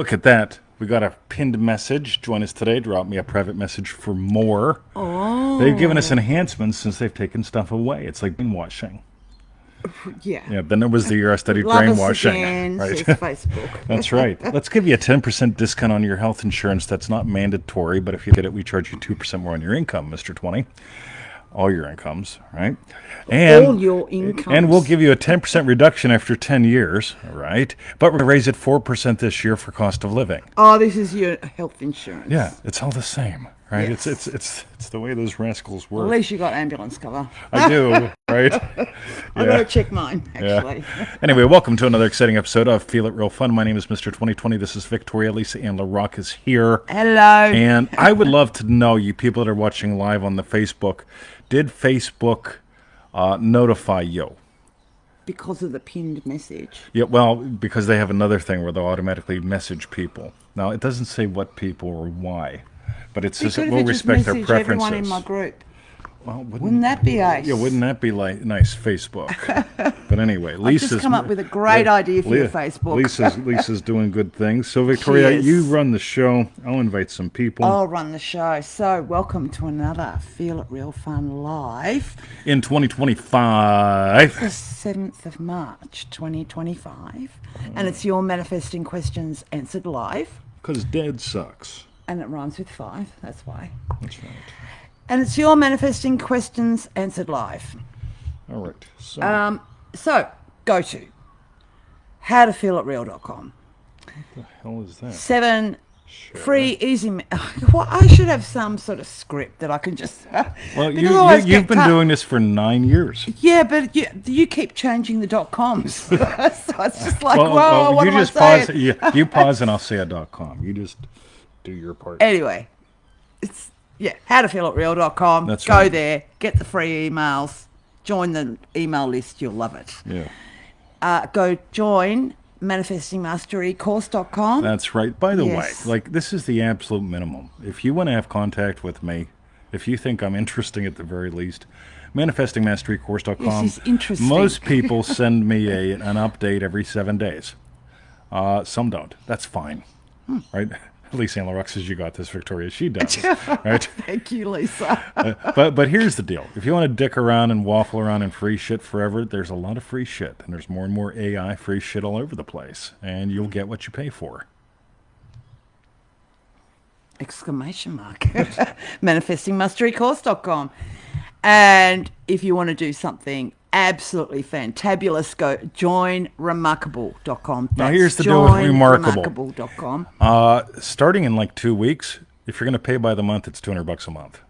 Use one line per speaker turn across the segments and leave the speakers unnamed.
Look at that. We got a pinned message. Join us today. Drop me a private message for more. They've given us
Oh,
enhancements since they've taken stuff away. It's like brainwashing.
yeah.
Yeah, then there was the year I studied
Love us
brainwashing,
again,
right?
says Facebook.
That's right. Let's give you a 10% discount on your health insurance. That's not mandatory, but if you get it, we charge you 2% more on your income, Mr. 20. All your incomes, right?
All
And
your
we'll
incomes.
give you a 10% reduction after 10 years, right? But we're going to raise it 4% this year for cost of living.
Oh, this is your health
Yeah,
insurance.
it's all the same, right? It's it's
Yes.
it's it's the way those rascals
At
work.
least you got ambulance cover.
I do, right?
I got
Yeah.
to check mine,
Yeah.
actually.
Anyway, welcome to another exciting episode of Feel It Real Fun. My name is Mr. 2020. This is Victoria. Lisa and LaRock is here.
Hello.
And I would love to know, you people that are watching live on the Facebook, did Facebook notify you?
Because of the pinned message.
Yeah, well, because they have another thing where they'll automatically message people. Now, it doesn't say what people or why, but it
They
says it
could
will
have just
respect their
messaged everyone in
preferences.
my group.
Well,
Wouldn't that be
yeah,
ace?
wouldn't that be like nice, Facebook? But anyway,
I've just come up with a great idea for your Facebook.
Lisa's doing good things. So Victoria, you
Cheers.
run the show. I'll invite some people.
I'll run the show. So, welcome to another Feel It Real Fun Live.
In 2025.
The 7th of March 2025. And it's your manifesting questions answered live.
Because dead sucks.
And it rhymes with 5. That's why.
That's right.
And it's your manifesting questions answered live.
All right. So,
So, go to howtofeelitreal.com.
what the hell is that?
7
Sure.
free, easy. Well, I should have some sort of script that I can just.
Well,
because I always
you've
get
been
cut.
doing this for 9 years.
Yeah, but you keep changing the .coms. So it's just like,
Well,
whoa, what
you
am I
just pause.
saying?
You pause, and I'll say a.com. You just do your part.
Anyway, it's howtofeelitreal.com.
That's
Go
right.
there, get the free emails, join the email list. You'll love it.
Yeah.
Go join manifestingmasterycourse.com.
That's right. By the
Yes.
way, like this is the absolute minimum. If you want to have contact with me, if you think I'm interesting at the very least, manifestingmasterycourse.com.
Yes, he's interesting.
Most people send me an update every 7 days. Some don't. That's fine, right? At least Anne LaRock says you got this, Victoria. She does, right?
Thank you, Lisa.
But here's the deal. If you want to dick around and waffle around in free shit forever, there's a lot of free shit. And there's more and more AI free shit all over the place. And you'll get what you pay for.
Exclamation mark. Manifestingmasterycourse.com. And if you want to do something absolutely fantabulous, go joinremarkable.com.
Now, here's the deal with Remarkable.
joinremarkable.com.
Starting in like 2 weeks, if you're going to pay by the month, it's $200 a month.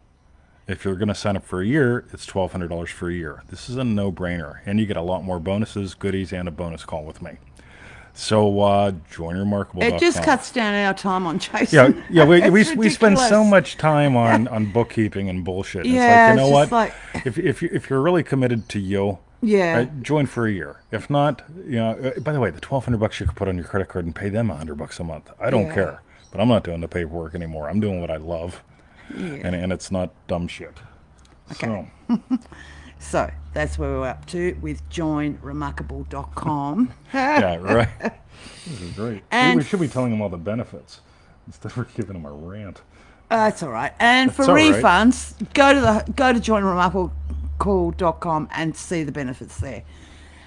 If you're going to sign up for a year, it's $1,200 for a year. This is a no-brainer. And you get a lot more bonuses, goodies, and a bonus call with me. So joinremarkable.com.
It just cuts down our time on chasing.
Yeah. We
It's
we spend so
ridiculous.
much time on bookkeeping and bullshit. And
Yeah,
it's like, you know
it's
what?
just like,
If you're really committed to you,
yeah.
right, join for a year. If not, by the way, the $1,200 you could put on your credit card and pay them $100 a month. I don't
Yeah.
care, but I'm not doing the paperwork anymore. I'm doing what I love,
Yeah.
and it's not dumb shit.
Okay.
So
So that's where we're up to with joinremarkable.com.
yeah, right. This is great.
And
We should be telling them all the benefits instead of giving them a rant.
That's all right. And for
all right.
refunds, go to joinremarkable.com and see the benefits there.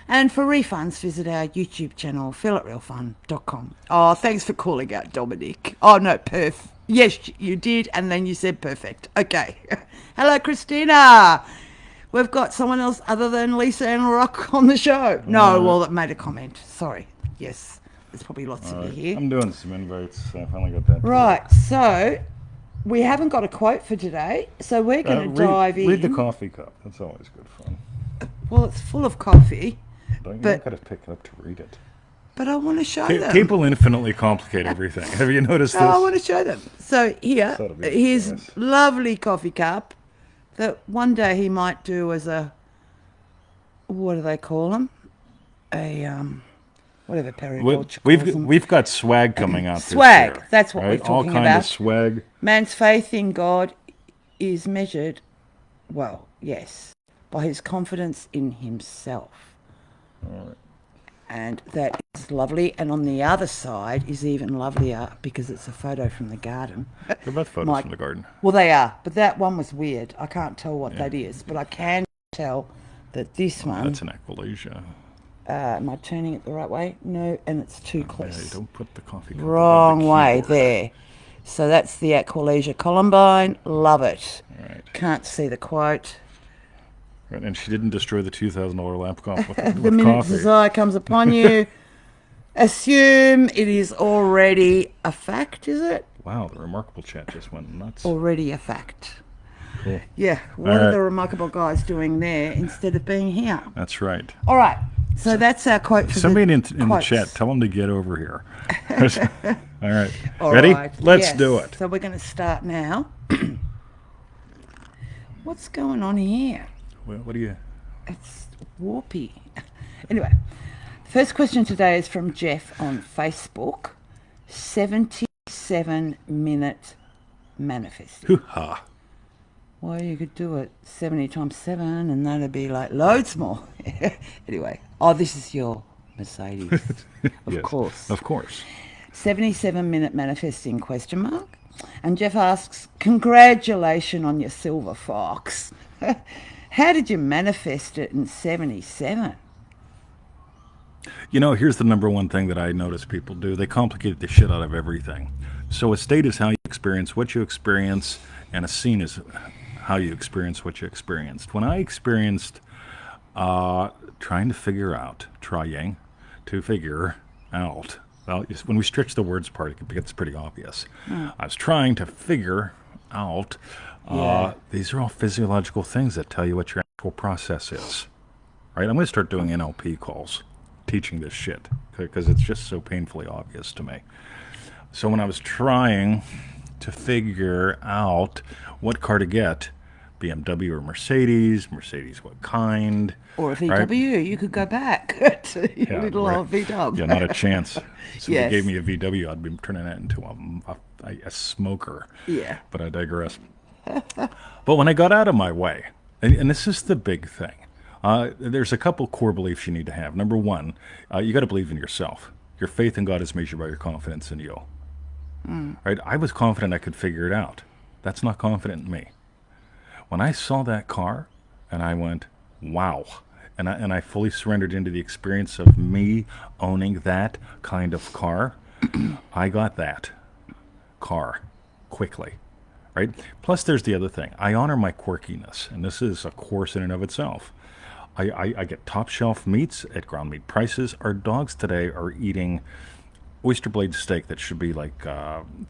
And for refunds, visit our YouTube channel, feelitrealfun.com. Oh, thanks for calling out Dominic. Oh, no, perf. Yes, you did, and then you said perfect. Okay. Hello, Christina. We've got someone else other than Lisa and Rock on the show. No, well, that made a comment. Sorry. Yes, there's probably lots of you here.
I'm doing some invites. I finally got that.
Right, so we haven't got a quote for today, so we're going to dive in.
Read the coffee cup. That's always good fun.
Well, it's full of coffee,
You
But-
got to pick it up to read it.
but I want to show them.
People infinitely complicate everything. Have you noticed
No, I
this?
want to show them. So here,
That'll be
his
nice.
lovely coffee cup that one day he might do as a, what do they call them? A, whatever Perry Roach calls them.
We've got swag coming out
Swag,
this year.
that's what we're
right? All
talking
kind
about.
of swag.
Man's faith in God is measured, well, yes, by his confidence in himself.
All right.
And that is lovely. And on the other side is even lovelier because it's a photo from the garden.
They're both photos
My,
from the garden.
well, they are, but that one was weird. I can't tell what
Yeah.
that is, but I can tell that this one.
That's an Equalasia.
Am I turning it the right way? No, and it's too
Yeah,
close.
you don't put the coffee cup above
Wrong
the
way
keyboard.
there. So that's the Aqualesia Columbine. Love it.
All right.
Can't see the quote.
Right. And she didn't destroy the $2,000 laptop with,
The
with
minute
coffee.
desire comes upon you, assume it is already a fact, is it?
Wow, the remarkable chat just went nuts.
Already a fact.
Cool.
Yeah, what
All
are
right.
the remarkable guys doing there instead of being here?
That's right.
All right, so that's our quote for
Somebody
the
in the
quotes.
chat, tell them to get over here. All right.
All
Ready?
right,
Let's
yes.
do it.
So we're going to start now. What's going on here?
What do you...
It's warpy. Anyway, the first question today is from Jeff on Facebook. 77-minute manifest.
Hoo-ha.
Well, you could do it 70 times 7 and that'd be like loads more. Anyway, this is your Mercedes. Of
Yes,
course.
Of course.
77-minute manifesting question mark. And Jeff asks, congratulations on your Silver Foxx. How did you manifest it in 77?
You know, here's the number one thing that I notice people do. They complicate the shit out of everything. So a state is how you experience what you experience, and a scene is how you experience what you experienced. When I experienced trying to figure out, trying to figure out, well, when we stretch the words apart, it gets pretty obvious. I was trying to figure out, these are all physiological things that tell you what your actual process is. Right? I'm going to start doing NLP calls, teaching this shit, because it's just so painfully obvious to me. So when I was trying to figure out what car to get, BMW or Mercedes what kind.
Or a VW,
right?
you could go back to your little
right.
old VW.
Yeah, not a chance. So if
Yes.
you gave me a VW, I'd be turning that into a smoker.
Yeah.
But I digress. But when I got out of my way, and this is the big thing, there's a couple core beliefs you need to have. Number one, you got to believe in yourself. Your faith in God is measured by your confidence in you. Right? I was confident I could figure it out. That's not confident in me. When I saw that car, and I went, wow, and I fully surrendered into the experience of me owning that kind of car, I got that car quickly. Right? Plus, there's the other thing. I honor my quirkiness, and this is a course in and of itself. I get top shelf meats at ground meat prices. Our dogs today are eating oyster blade steak that should be like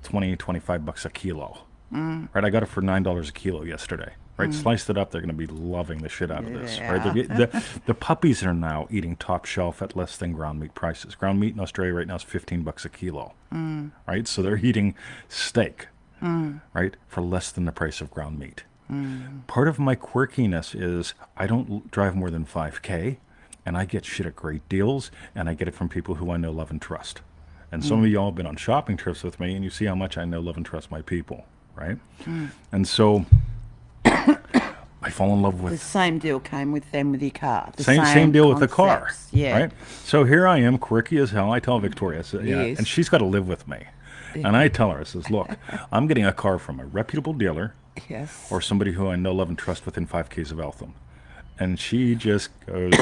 20, 25 bucks a kilo. Right? I got it for $9 a kilo yesterday. Right? Sliced it up, they're going to be loving the shit out of this. Right? The puppies are now eating top shelf at less than ground meat prices. Ground meat in Australia right now is 15 bucks a kilo. Right? So they're eating steak. Right, for less than the price of ground meat. Part of my quirkiness is I don't drive more than 5K, and I get shit at great deals, and I get it from people who I know, love, and trust. And some of y'all have been on shopping trips with me, and you see how much I know, love, and trust my people, right? And so I fall in love
The
with
same deal came with them with your car. The
same deal with the car,
concepts. Yeah.
right? So here I am, quirky as hell. I tell Victoria, I said,
Yes.
and she's got to live with me. And I tell her, I says, look, I'm getting a car from a reputable dealer
Yes.
or somebody who I know, love, and trust within 5Ks of Eltham. And she just goes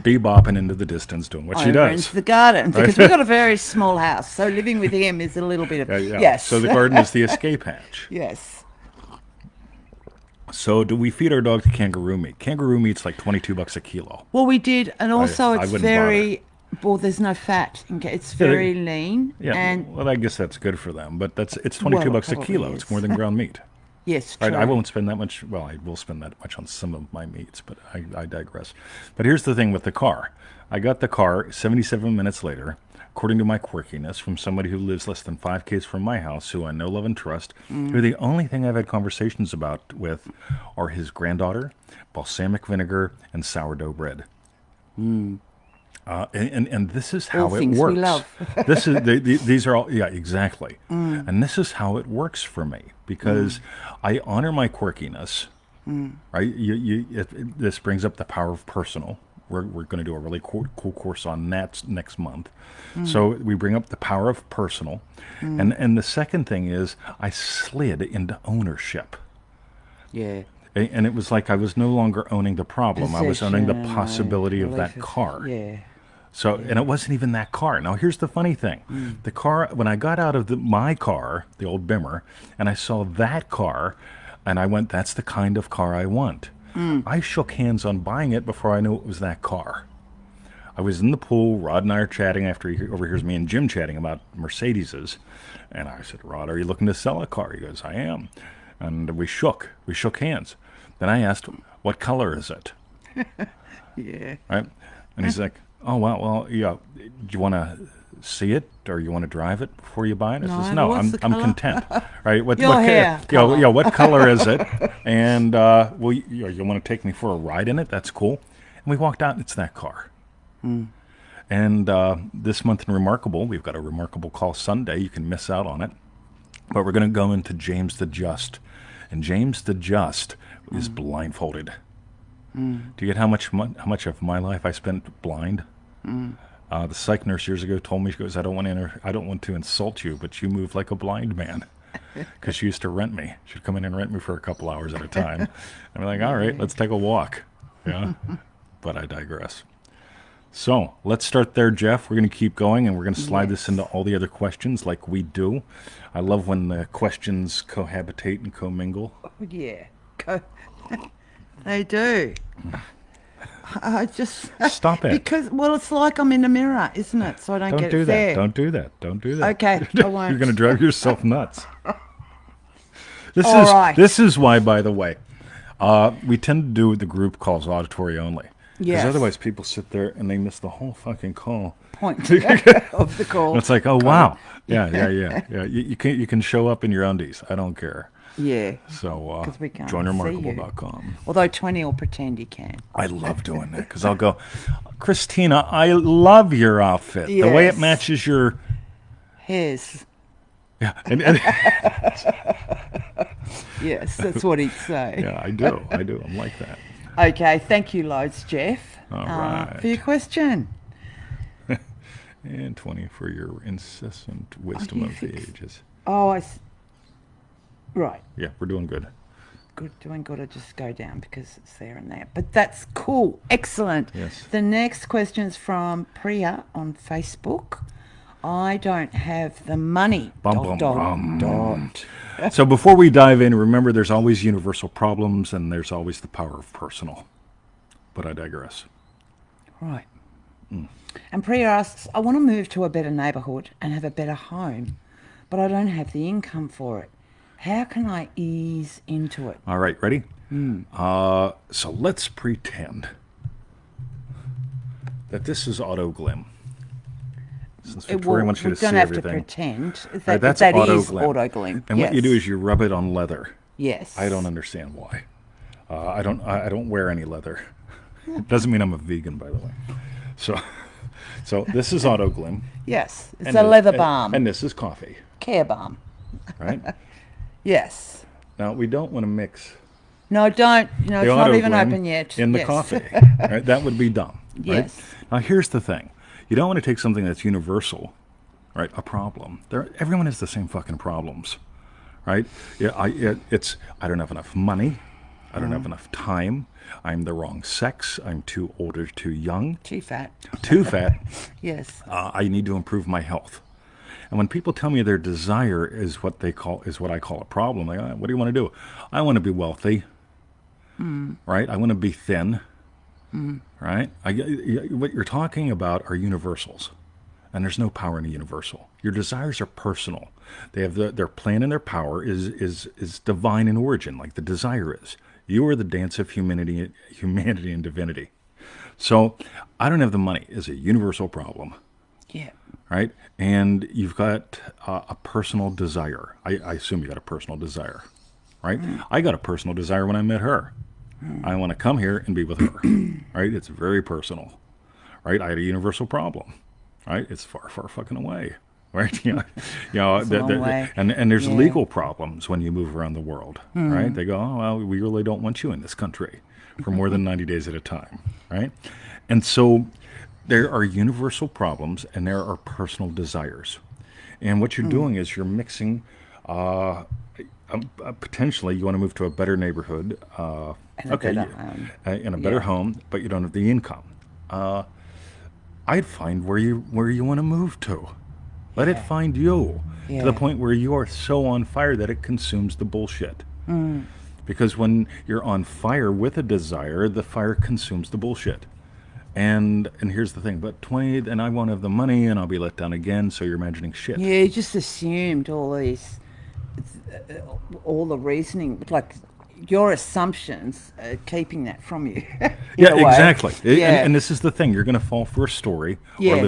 bebopping into the distance doing what she
Over
does.
into the garden because we've got a very small house, so living with him is a little bit of
Yeah.
yes.
So the garden is the escape hatch.
Yes.
So do we feed our dog to kangaroo meat? Kangaroo meat's like 22 bucks a kilo.
Well, we did, and also
I
it's
wouldn't
very. Well, there's no fat. It's very lean,
Yeah,
and
well, I guess that's good for them, but it's 22
Well,
bucks a
probably
kilo.
is.
It's more than ground meat.
yes, true.
Right, I won't spend that much. Well, I will spend that much on some of my meats, but I digress. But here's the thing with the car. I got the car 77 minutes later, according to my quirkiness, from somebody who lives less than 5Ks from my house, who I know, love, and trust, who the only thing I've had conversations about with are his granddaughter, balsamic vinegar, and sourdough bread. And this is how
All
it
things
works.
we love.
This is these are all exactly, and this is how it works for me because I honor my quirkiness. Right? This brings up the power of personal. we're going to do a really cool course on that next month. So we bring up the power of personal. And the second thing is I slid into ownership.
Yeah.
And it was like I was no longer owning the problem. I was owning the
Possession,
possibility of
relief
that car.
Yeah.
So, and it wasn't even that car. Now, here's the funny thing. The car, when I got out of my car, the old Bimmer, and I saw that car, and I went, that's the kind of car I want. I shook hands on buying it before I knew it was that car. I was in the pool. Rod and I are chatting after he overhears me and Jim chatting about Mercedeses. And I said, Rod, are you looking to sell a car? He goes, I am. And we shook hands. Then I asked him, what color is it?
Yeah.
Right? And he's like, oh, wow, well, yeah, do you want to see it or you want to drive it before you buy it? I
No,
says, no,
what's
I'm
the colour?
content. Right? What,
Your hair colour.
yeah, what color is it? And, well, you want to take me for a ride in it? That's cool. And we walked out and it's that car. And this month in Remarkable, we've got a Remarkable Call Sunday. You can miss out on it. But we're going to go into James the Just. And James the Just is blindfolded. Do you get how much of my life I spent blind? The psych nurse years ago told me, she goes, I don't want to insult you, but you move like a blind man. Because she used to rent me. She'd come in and rent me for a couple hours at a time. And I'm like, all right, let's take a walk. Yeah. But I digress. So let's start there, Jeff. We're going to keep going, and we're going to slide this into all the other questions like we do. I love when the questions cohabitate and commingle.
Yeah. They do. I just
Stop it.
Because it's like I'm in the mirror, isn't it? So I don't get
do
it
that.
there.
Don't do that. Don't do that.
Okay, I won't.
You're going to drive yourself nuts.
All right.
This is why, by the way, we tend to do the group calls auditory only. Because
Yes.
otherwise people sit there and they miss the whole fucking call.
Point of the call.
And it's like, oh, wow. Yeah. You can show up in your undies. I don't care.
Yeah.
So,
'Cause we can't
joinremarkable.com.
Although 20 will pretend you can.
I love doing that because I'll go, Christina, I love your outfit. The way it
Yes.
matches your...
Hairs.
Yeah.
Yes, that's what he'd say.
Yeah, I do. I'm like that.
Okay, thank you loads, Jeff,
All right.
for your question.
And 20 for your incessant wisdom
you
of the
fix-
ages.
Oh, right.
Yeah, we're doing good.
Good, doing good. I just go down because it's there and there. But that's cool. Excellent.
Yes.
The next question's from Priya on Facebook. I don't have the money.
Bum,
Dot,
bum,
dot, dot.
So before we dive in, remember there's always universal problems and there's always the power of personal. But I digress.
Right. And Priya asks, I want to move to a better neighbourhood and have a better home, but I don't have the income for it. How can I ease into it?
All right, ready? So let's pretend that this is AutoGlim. Since Victoria wants you to see
we don't have to
everything.
pretend that,
Right, that's
that is
AutoGlim.
AutoGlim.
And what you do is you rub it on leather.
Yes.
I don't understand why. I don't wear any leather. It doesn't mean I'm a vegan, by the way. So this is AutoGlim.
Yes, it's
and
a leather balm.
And this is coffee,
Care balm.
right?
Yes.
Now we don't want to mix
No, don't. No,
the
it's not even
AutoGlim
open yet.
in the
Yes.
coffee. Right? That would be dumb. Right?
Yes.
Now here's the thing: you don't want to take something that's universal, right? A problem. Everyone has the same fucking problems, right? Yeah, I don't have enough money. I don't have enough time. I'm the wrong sex. I'm too old or too young.
Too fat.
Too fat.
Yes.
I need to improve my health. And when people tell me their desire is what I call a problem, like, what do you want to do? I want to be wealthy, right? I want to be thin, right? What you're talking about are universals, and there's no power in a universal. Your desires are personal. They have their plan and their power is divine in origin, like the desire is. You are the dance of humanity and divinity. So I don't have the money is a universal problem.
Yeah.
Right? And you've got a personal desire. I assume you got a personal desire, right? I got a personal desire when I met her. I want to come here and be with her, right? It's very personal, right? I had a universal problem, right? It's far, far fucking away, right? You know,
It's a long way.
and there's
Yeah.
legal problems when you move around the world, right? They go, oh, well, we really don't want you in this country for more than 90 days at a time, right? And so there are universal problems and there are personal desires. And what you're doing is you're mixing, potentially, you want to move to a better neighborhood,
And a
okay,
better home.
in a better
Yeah.
home, but you don't have the income. I'd find where you want to move to. Let it
Yeah.
find you to the
Yeah.
point where you are so on fire that it consumes the bullshit. Because when you're on fire with a desire, the fire consumes the bullshit. And here's the thing, but 20, and I won't have the money, and I'll be let down again. So you're imagining shit.
Yeah, you just assumed all the reasoning, like your assumptions are keeping that from you. In
Yeah,
a way.
exactly. And,
Yeah.
and this is the thing: you're going to fall for a story,
Yes.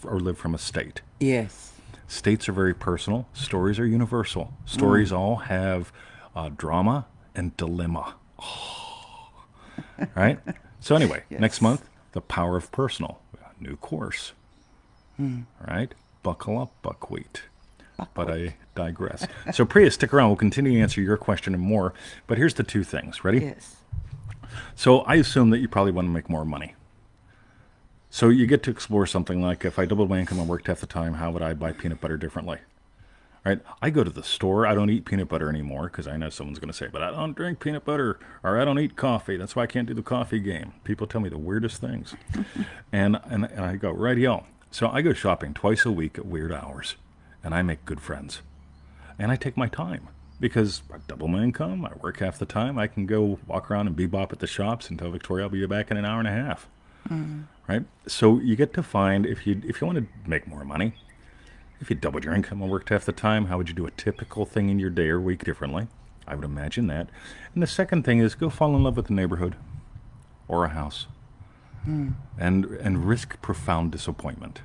or live from a state.
Yes.
States are very personal. Stories are universal. Stories all have drama and dilemma. Right? So anyway, next
Yes.
month, the power of personal. New course. All right? Buckle up, buckwheat. But I digress. So Priya, stick around. We'll continue to answer your question and more. But here's the two things. Ready?
Yes.
So I assume that you probably want to make more money. So you get to explore something like, if I doubled my income and worked half the time, how would I buy peanut butter differently? Right? I go to the store. I don't eat peanut butter anymore because I know someone's going to say, but I don't drink peanut butter or I don't eat coffee. That's why I can't do the coffee game. People tell me the weirdest things. And I go, rightio. So I go shopping twice a week at weird hours and I make good friends. And I take my time because I double my income. I work half the time. I can go walk around and bebop at the shops and tell Victoria I'll be back in an hour and a half. Right? So you get to find, if you want to make more money, if you doubled your income and worked half the time, how would you do a typical thing in your day or week differently? I would imagine that. And the second thing is go fall in love with a neighborhood or a house and risk profound disappointment.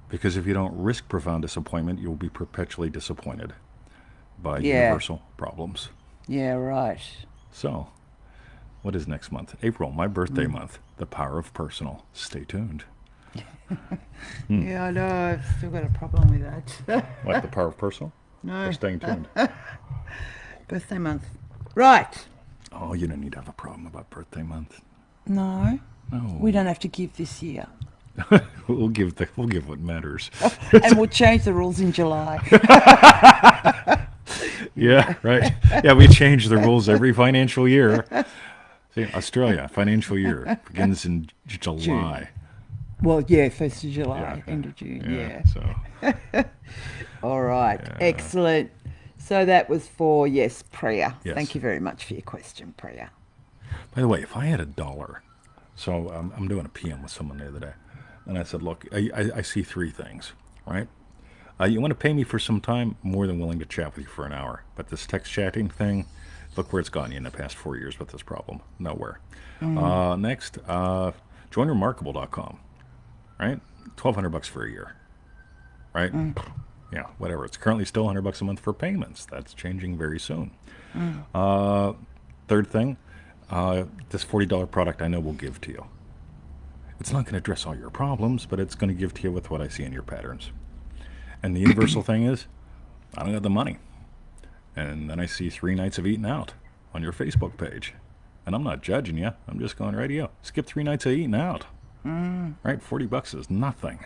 Because if you don't risk profound disappointment, you'll be perpetually disappointed by
Yeah.
universal problems.
Yeah, right.
So, what is next month? April, my birthday month. The power of personal. Stay tuned.
Yeah, I know. I've still got a problem with that.
What, the power of personal?
No.
Or staying tuned?
Birthday month. Right.
Oh, you don't need to have a problem about birthday month.
No.
No.
We don't have to give this year.
We'll give what matters.
And we'll change the rules in July.
Yeah, right. Yeah, we change the rules every financial year. See, Australia, financial year begins in July.
Well, yeah, 1st of July,
Yeah.
end of June, yeah.
So,
All right,
Yeah.
excellent. So that was for, yes, Priya.
Yes.
Thank you very much for your question, Priya.
by the way, if I had $1, so I'm doing a PM with someone the other day, and I said, look, I see three things, right? You want to pay me for some time? More than willing to chat with you for an hour. But this text chatting thing, look where it's gotten you in the past 4 years with this problem. Nowhere. Next, join remarkable.com, right? $1,200 for a year, right? Yeah, whatever. It's currently still $100 a month for payments. That's changing very soon. Third thing, this $40 product I know will give to you. It's not going to address all your problems, but it's going to give to you with what I see in your patterns. And the universal thing is, I don't have the money. And then I see 3 nights of eating out on your Facebook page. And I'm not judging you. I'm just going, radio. Skip 3 nights of eating out. Right? $40 is nothing.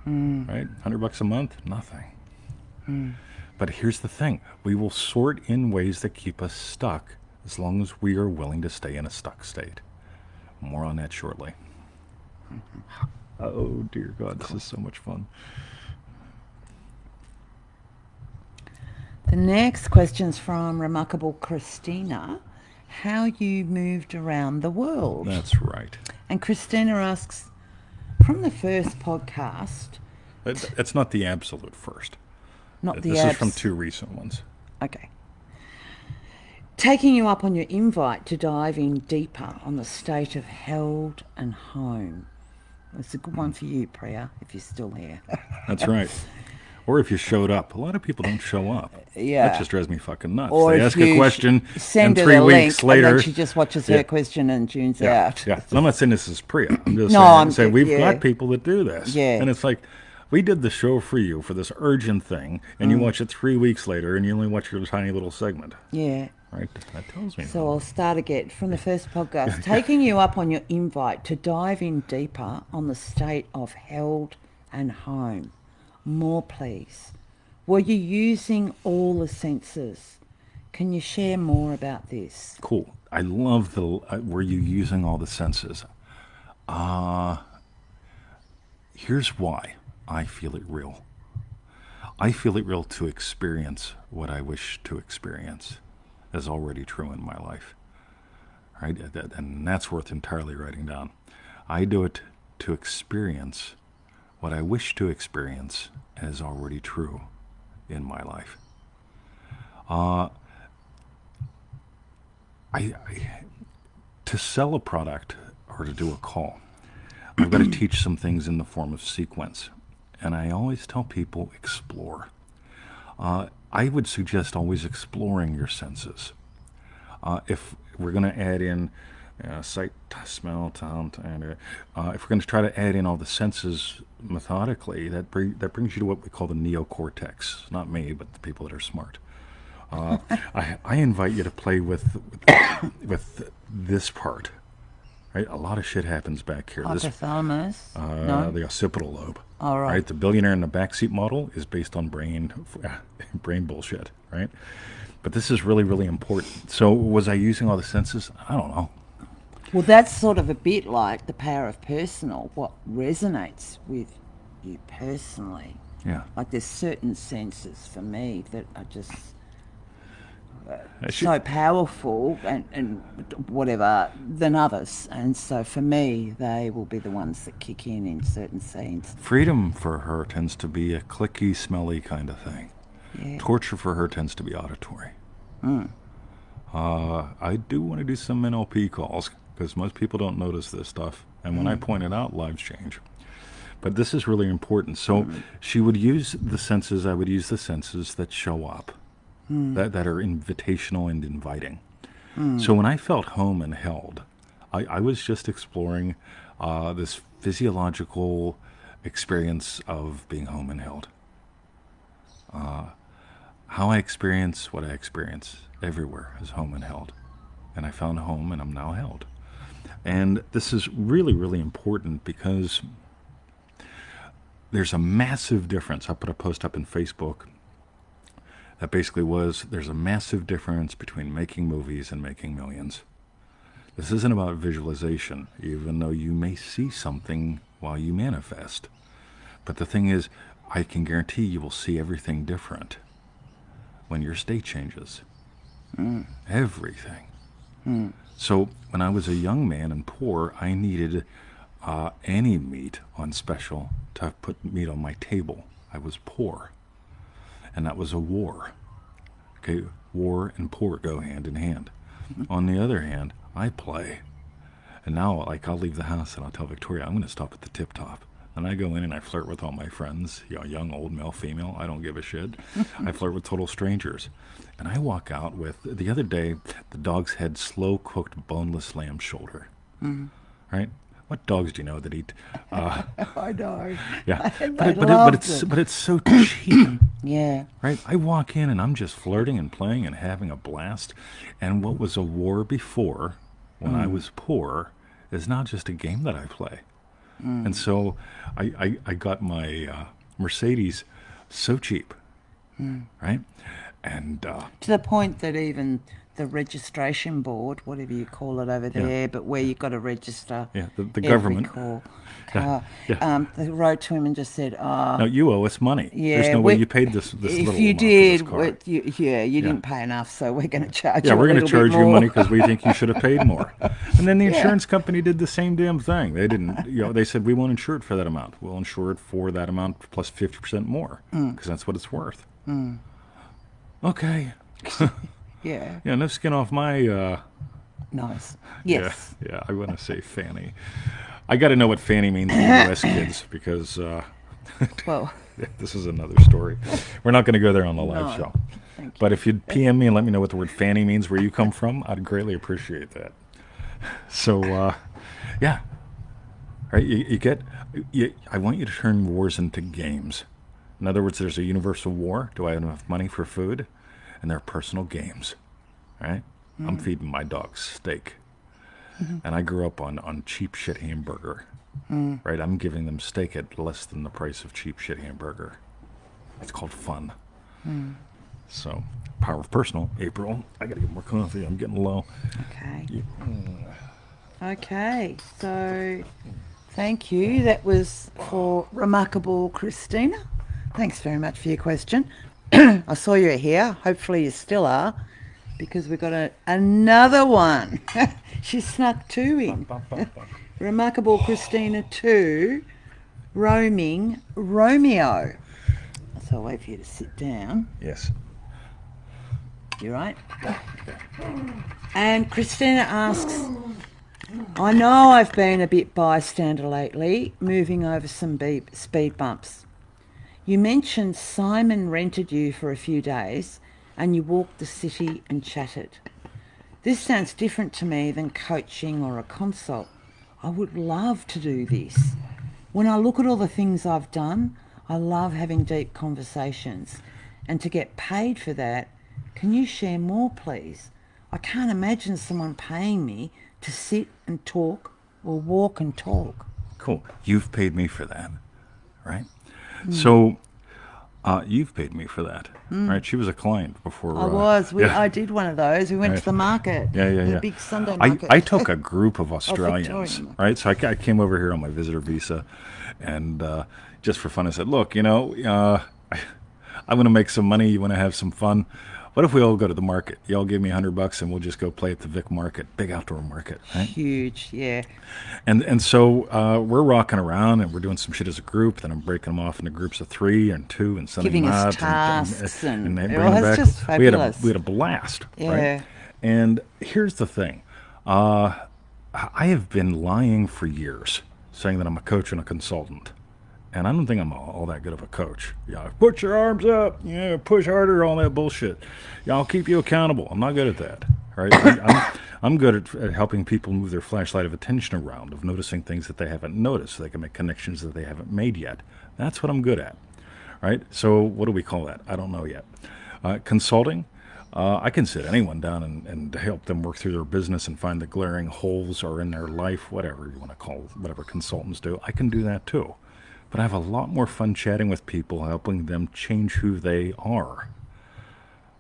Right? $100 a month? Nothing. But here's the thing. We will sort in ways that keep us stuck as long as we are willing to stay in a stuck state. More on that shortly. Oh, dear God. This is so much fun.
The next question's from Remarkable Christina. How you moved around the world.
That's right.
And Christina asks, from the first podcast,
It's not the absolute first.
not the
This is from
abs-
2 recent ones.
Okay. Taking you up on your invite to dive in deeper on the state of held and home. It's a good one for you, Priya, if you're still here.
That's right. Or if you showed up. A lot of people don't show up.
Yeah.
That just drives me fucking nuts.
Or
They
if
ask a
you
question,
send
and
her
3
the
weeks
link,
later.
and then she just watches
Yeah.
her question and tunes
Yeah,
out.
yeah. And I'm not saying this is Priya. I'm just
No,
saying,
I'm-
saying we've
yeah.
got people that do this.
Yeah.
And it's like, we did the show for you for this urgent thing, and you watch it 3 weeks later, and you only watch your tiny little segment.
Yeah.
right? That tells me
So I'll
something.
start again from the first podcast, taking you up on your invite to dive in deeper on the state of held and home. More, please. Were you using all the senses? Can you share more about this?
Cool. I love the. Were you using all the senses? Here's why I feel it real. I feel it real to experience what I wish to experience as already true in my life. Right? And that's worth entirely writing down. I do it to experience what I wish to experience as already true in my life. To sell a product or to do a call, I've got to teach some things in the form of sequence. And I always tell people explore. I would suggest always exploring your senses. If we're going to add in sight, smell, sound, and if we're going to try to add in all the senses methodically, that brings you to what we call the neocortex. Not me, but the people that are smart. I invite you to play with this part. Right, a lot of shit happens back here.
Hypothalamus? No?
The occipital lobe.
All right.
Right, the billionaire in the backseat model is based on brain bullshit. Right, but this is really, really important. So, was I using all the senses? I don't know.
Well, that's sort of a bit like the power of personal, what resonates with you personally.
Yeah.
Like there's certain senses for me that are just
I
so powerful and whatever than others. And so for me, they will be the ones that kick in certain scenes.
Freedom for her tends to be a clicky, smelly kind of thing.
Yeah.
Torture for her tends to be auditory. I do want to do some NLP calls because most people don't notice this stuff. And when I point it out, lives change. But this is really important. So she would use the senses, I would use the senses that show up, that are invitational and inviting. So when I felt home and held, I was just exploring this physiological experience of being home and held. How I experience what I experience everywhere is home and held. And I found home and I'm now held. And this is really, really important because there's a massive difference. I put a post up in Facebook that basically was there's a massive difference between making movies and making millions. This isn't about visualization, even though you may see something while you manifest. But the thing is, I can guarantee you will see everything different when your state changes. Everything. So when I was a young man and poor, I needed any meat on special to put meat on my table. I was poor. And that was a war. Okay, war and poor go hand in hand. On the other hand, I play. And now, like, I'll leave the house and I'll tell Victoria, I'm going to stop at the tip top. And I go in and I flirt with all my friends, young, old, male, female. I don't give a shit. I flirt with total strangers. And I walk out with, the other day, the dog's had slow-cooked boneless lamb shoulder. Right? What dogs do you know that eat?
I know.
Yeah,
But
but it's so cheap.
Yeah.
Right? I walk in and I'm just flirting and playing and having a blast. And what was a war before, when I was poor, is now just a game that I play. And so I got my Mercedes so cheap, right? And
To the point that even the registration board, whatever you call it over there, but where you've got to register
the
every
government.
car,
Yeah.
they wrote to him and just said,
Now you owe us money.
yeah,
There's no way you paid this
if
little
you
amount
did,
for this car.
you didn't pay enough, so we're going to charge
Yeah,
you
we're
a
going to
little bit
charge you
more."
money because we think you should have paid more. And then the insurance company did the same damn thing. They didn't, they said, we won't insure it for that amount. We'll insure it for that amount plus 50% more because that's what it's worth. Okay.
Yeah,
Yeah, no skin off my,
nice. Yes.
yeah, I want to say fanny. I got to know what fanny means to U.S. kids because
Well,
this is another story. We're not going to go there on the live
No.
show.
thank you.
But if you'd PM me and let me know what the word fanny means where you come from, I'd greatly appreciate that. So, yeah. Right, I want you to turn wars into games. In other words, there's a universal war. Do I have enough money for food? And there are personal games. right? I'm feeding my dog steak. And I grew up on cheap shit hamburger, right? I'm giving them steak at less than the price of cheap shit hamburger. It's called fun. So, power of personal. April, I gotta get more coffee. I'm getting low.
Okay. Okay. So, thank you. That was for Remarkable Christina. Thanks very much for your question. I saw you here. Hopefully, you still are, because we've got another one. She snuck two in. Remarkable Christina 2, Roaming Romeo. So I'll wait for you to sit down.
Yes.
You right? And Christina asks, I know I've been a bit bystander lately, moving over some speed bumps. You mentioned Simon rented you for a few days and you walked the city and chatted. This sounds different to me than coaching or a consult. I would love to do this. When I look at all the things I've done, I love having deep conversations. And to get paid for that, can you share more, please? I can't imagine someone paying me to sit and talk or walk and talk.
Cool. You've paid me for that, right? So, you've paid me for that, right? She was a client before.
I was.
Yeah.
I did one of those. We went
Right.
to the market.
Yeah, yeah,
The
yeah.
big Sunday
I,
market.
I took a group of Australians,
Victorian.
right? So I came over here on my visitor visa, and just for fun, I said, "Look, I want to make some money. You want to have some fun. What if we all go to the market? You all give me $100, and we'll just go play at the Vic Market, big outdoor market, right?"
Huge, yeah.
And so we're rocking around and we're doing some shit as a group. Then I'm breaking them off into groups of 3 and 2 and sending
Giving
them
us
out
tasks and
then
it
bringing them
was
back.
just fabulous.
We had a blast,
Yeah.
right? And here's the thing. I have been lying for years, saying that I'm a coach and a consultant. And I don't think I'm all that good of a coach. Yeah, put your arms up. Yeah, push harder. All that bullshit. Yeah, I'll keep you accountable. I'm not good at that. Right? I'm good at helping people move their flashlight of attention around, of noticing things that they haven't noticed, so they can make connections that they haven't made yet. That's what I'm good at. Right? So what do we call that? I don't know yet. Consulting. I can sit anyone down and help them work through their business and find the glaring holes or in their life, whatever you want to call it, whatever consultants do. I can do that too. But I have a lot more fun chatting with people, helping them change who they are,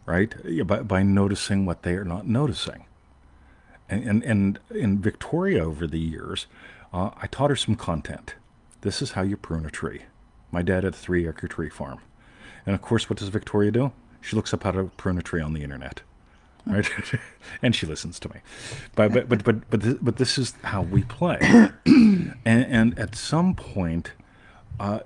right? Yeah, by noticing what they are not noticing. And in Victoria over the years, I taught her some content. This is how you prune a tree. My dad had a 3-acre tree farm. And of course, what does Victoria do? She looks up how to prune a tree on the internet, right? And she listens to me. But this is how we play. And at some point,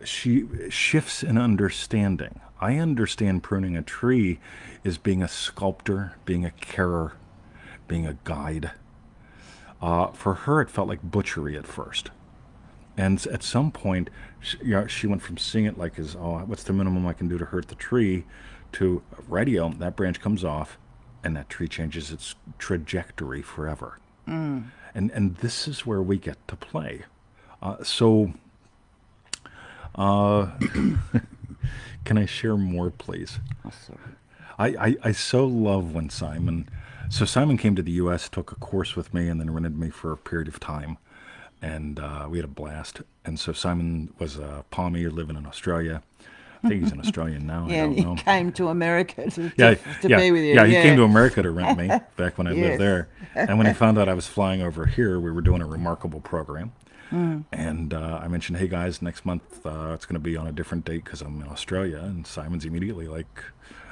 she shifts in understanding. I understand pruning a tree is being a sculptor, being a carer, being a guide. For her, it felt like butchery at first. And at some point, she went from seeing it like as, oh, what's the minimum I can do to hurt the tree, to radio, that branch comes off, and that tree changes its trajectory forever. And this is where we get to play. So can I share more, please?
Oh, sorry.
I so love when Simon came to the U.S., took a course with me, and then rented me for a period of time. And we had a blast. And so Simon was a Palmy living in Australia. I think he's an Australian now.
Yeah,
I
and
don't
he
know.
came to America to
Yeah,
be with you.
yeah, he came to America to rent me back when I
Yes.
lived there. And when he found out I was flying over here, we were doing a remarkable program. And I mentioned, hey guys, next month it's going to be on a different date because I'm in Australia. And Simon's immediately like,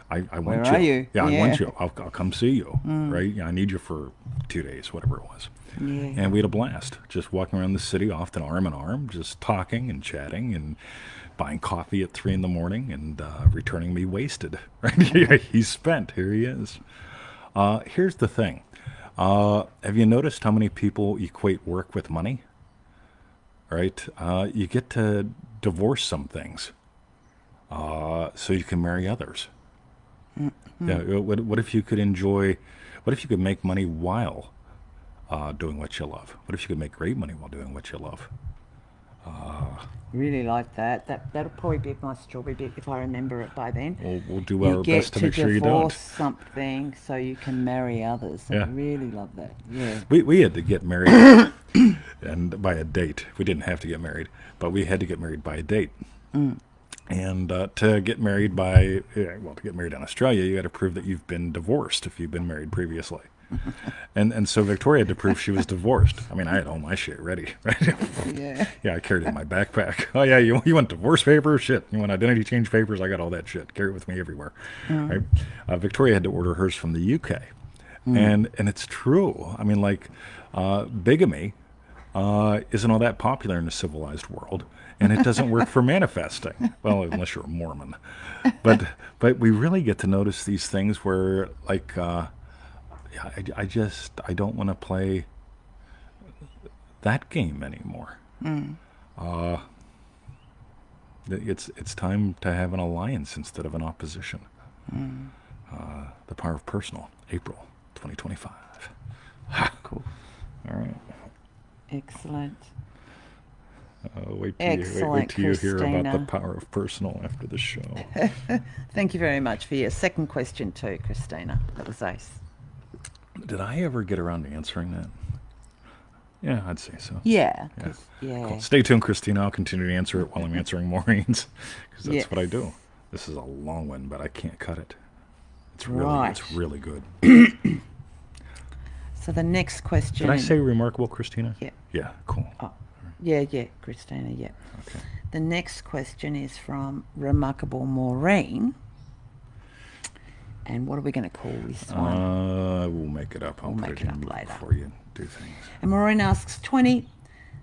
I want
Where
you.
are you?
Yeah, I
Yeah.
want you. I'll come see you. Right? Yeah, I need you for 2 days, whatever it was.
Yeah.
And we had a blast, just walking around the city, often arm in arm, just talking and chatting and buying coffee at 3 in the morning and returning me wasted. Right? He's spent. Here he is. Here's the thing. Have you noticed how many people equate work with money? Right? You get to divorce some things so you can marry others. Yeah. What if you could make money while doing what you love? What if you could make great money while doing what you love?
Really like that. That'll probably be my strawberry bit if I remember it by then.
We'll do
You
our
get
best to
to
make sure you
divorce
don't.
something so you can marry others. I
Yeah.
really love that. Yeah.
We had to get married and by a date. We didn't have to get married, but we had to get married by a date. And to get married to get married in Australia, you got to prove that you've been divorced if you've been married previously. And so Victoria had to prove she was divorced. I mean, I had all my shit ready. Right?
Yeah.
Yeah, I carried it in my backpack. Oh yeah, you want divorce papers? Shit. You want identity change papers? I got all that shit. Carry it with me everywhere. Right? Victoria had to order hers from the UK, and it's true. I mean, like bigamy isn't all that popular in the civilized world, and it doesn't work for manifesting. Well, unless you're a Mormon, but we really get to notice these things where like. Yeah, I don't want to play that game anymore. It's time to have an alliance instead of an opposition. The Power of Personal, April 2025.
Cool.
All right.
Excellent.
Wait
Excellent,
till you hear about the
Christina.
Power of Personal after the show.
Thank you very much for your second question too, Christina. That was ace.
Did I ever get around to answering that? Yeah, I'd say so.
Yeah.
Yeah.
'Cause- yeah.
Cool. Stay tuned, Christina. I'll continue to answer it while I'm answering Maureen's, because that's
Yes.
what I do. This is a long one, but I can't cut it. It's
Right.
really good.
So the next question.
Did I say remarkable, Christina?
Yeah.
Yeah, cool.
Oh, yeah, Christina, yeah.
Okay.
The next question is from Remarkable Maureen. And what are we going to call this one?
We'll make it up. I'll
We'll
put
make
it
it
in
up later.
before you do things.
And Maureen asks, 20,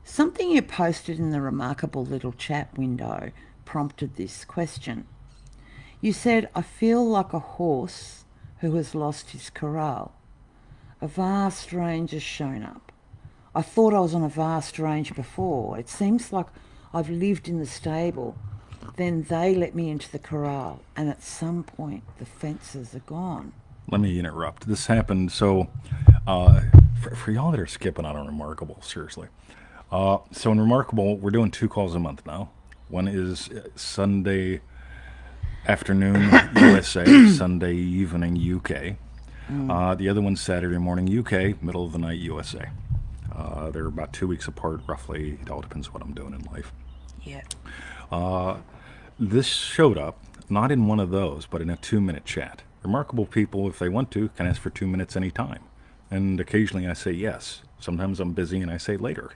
something you posted in the Remarkable little chat window prompted this question. You said, I feel like a horse who has lost his corral. A vast range has shown up. I thought I was on a vast range before. It seems like I've lived in the stable. Then they let me into the corral, and at some point the fences are gone.
Let me interrupt. This happened, so for y'all that are skipping out on Remarkable, seriously. So in Remarkable, we're doing 2 calls a month now. One is Sunday afternoon USA, Sunday evening UK. The other one's Saturday morning UK, middle of the night USA. They're about 2 weeks apart, roughly. It all depends what I'm doing in life.
Yeah.
This showed up not in one of those, but in a 2-minute chat. Remarkable people, if they want to, can ask for 2 minutes anytime. And occasionally I say yes. Sometimes I'm busy and I say later.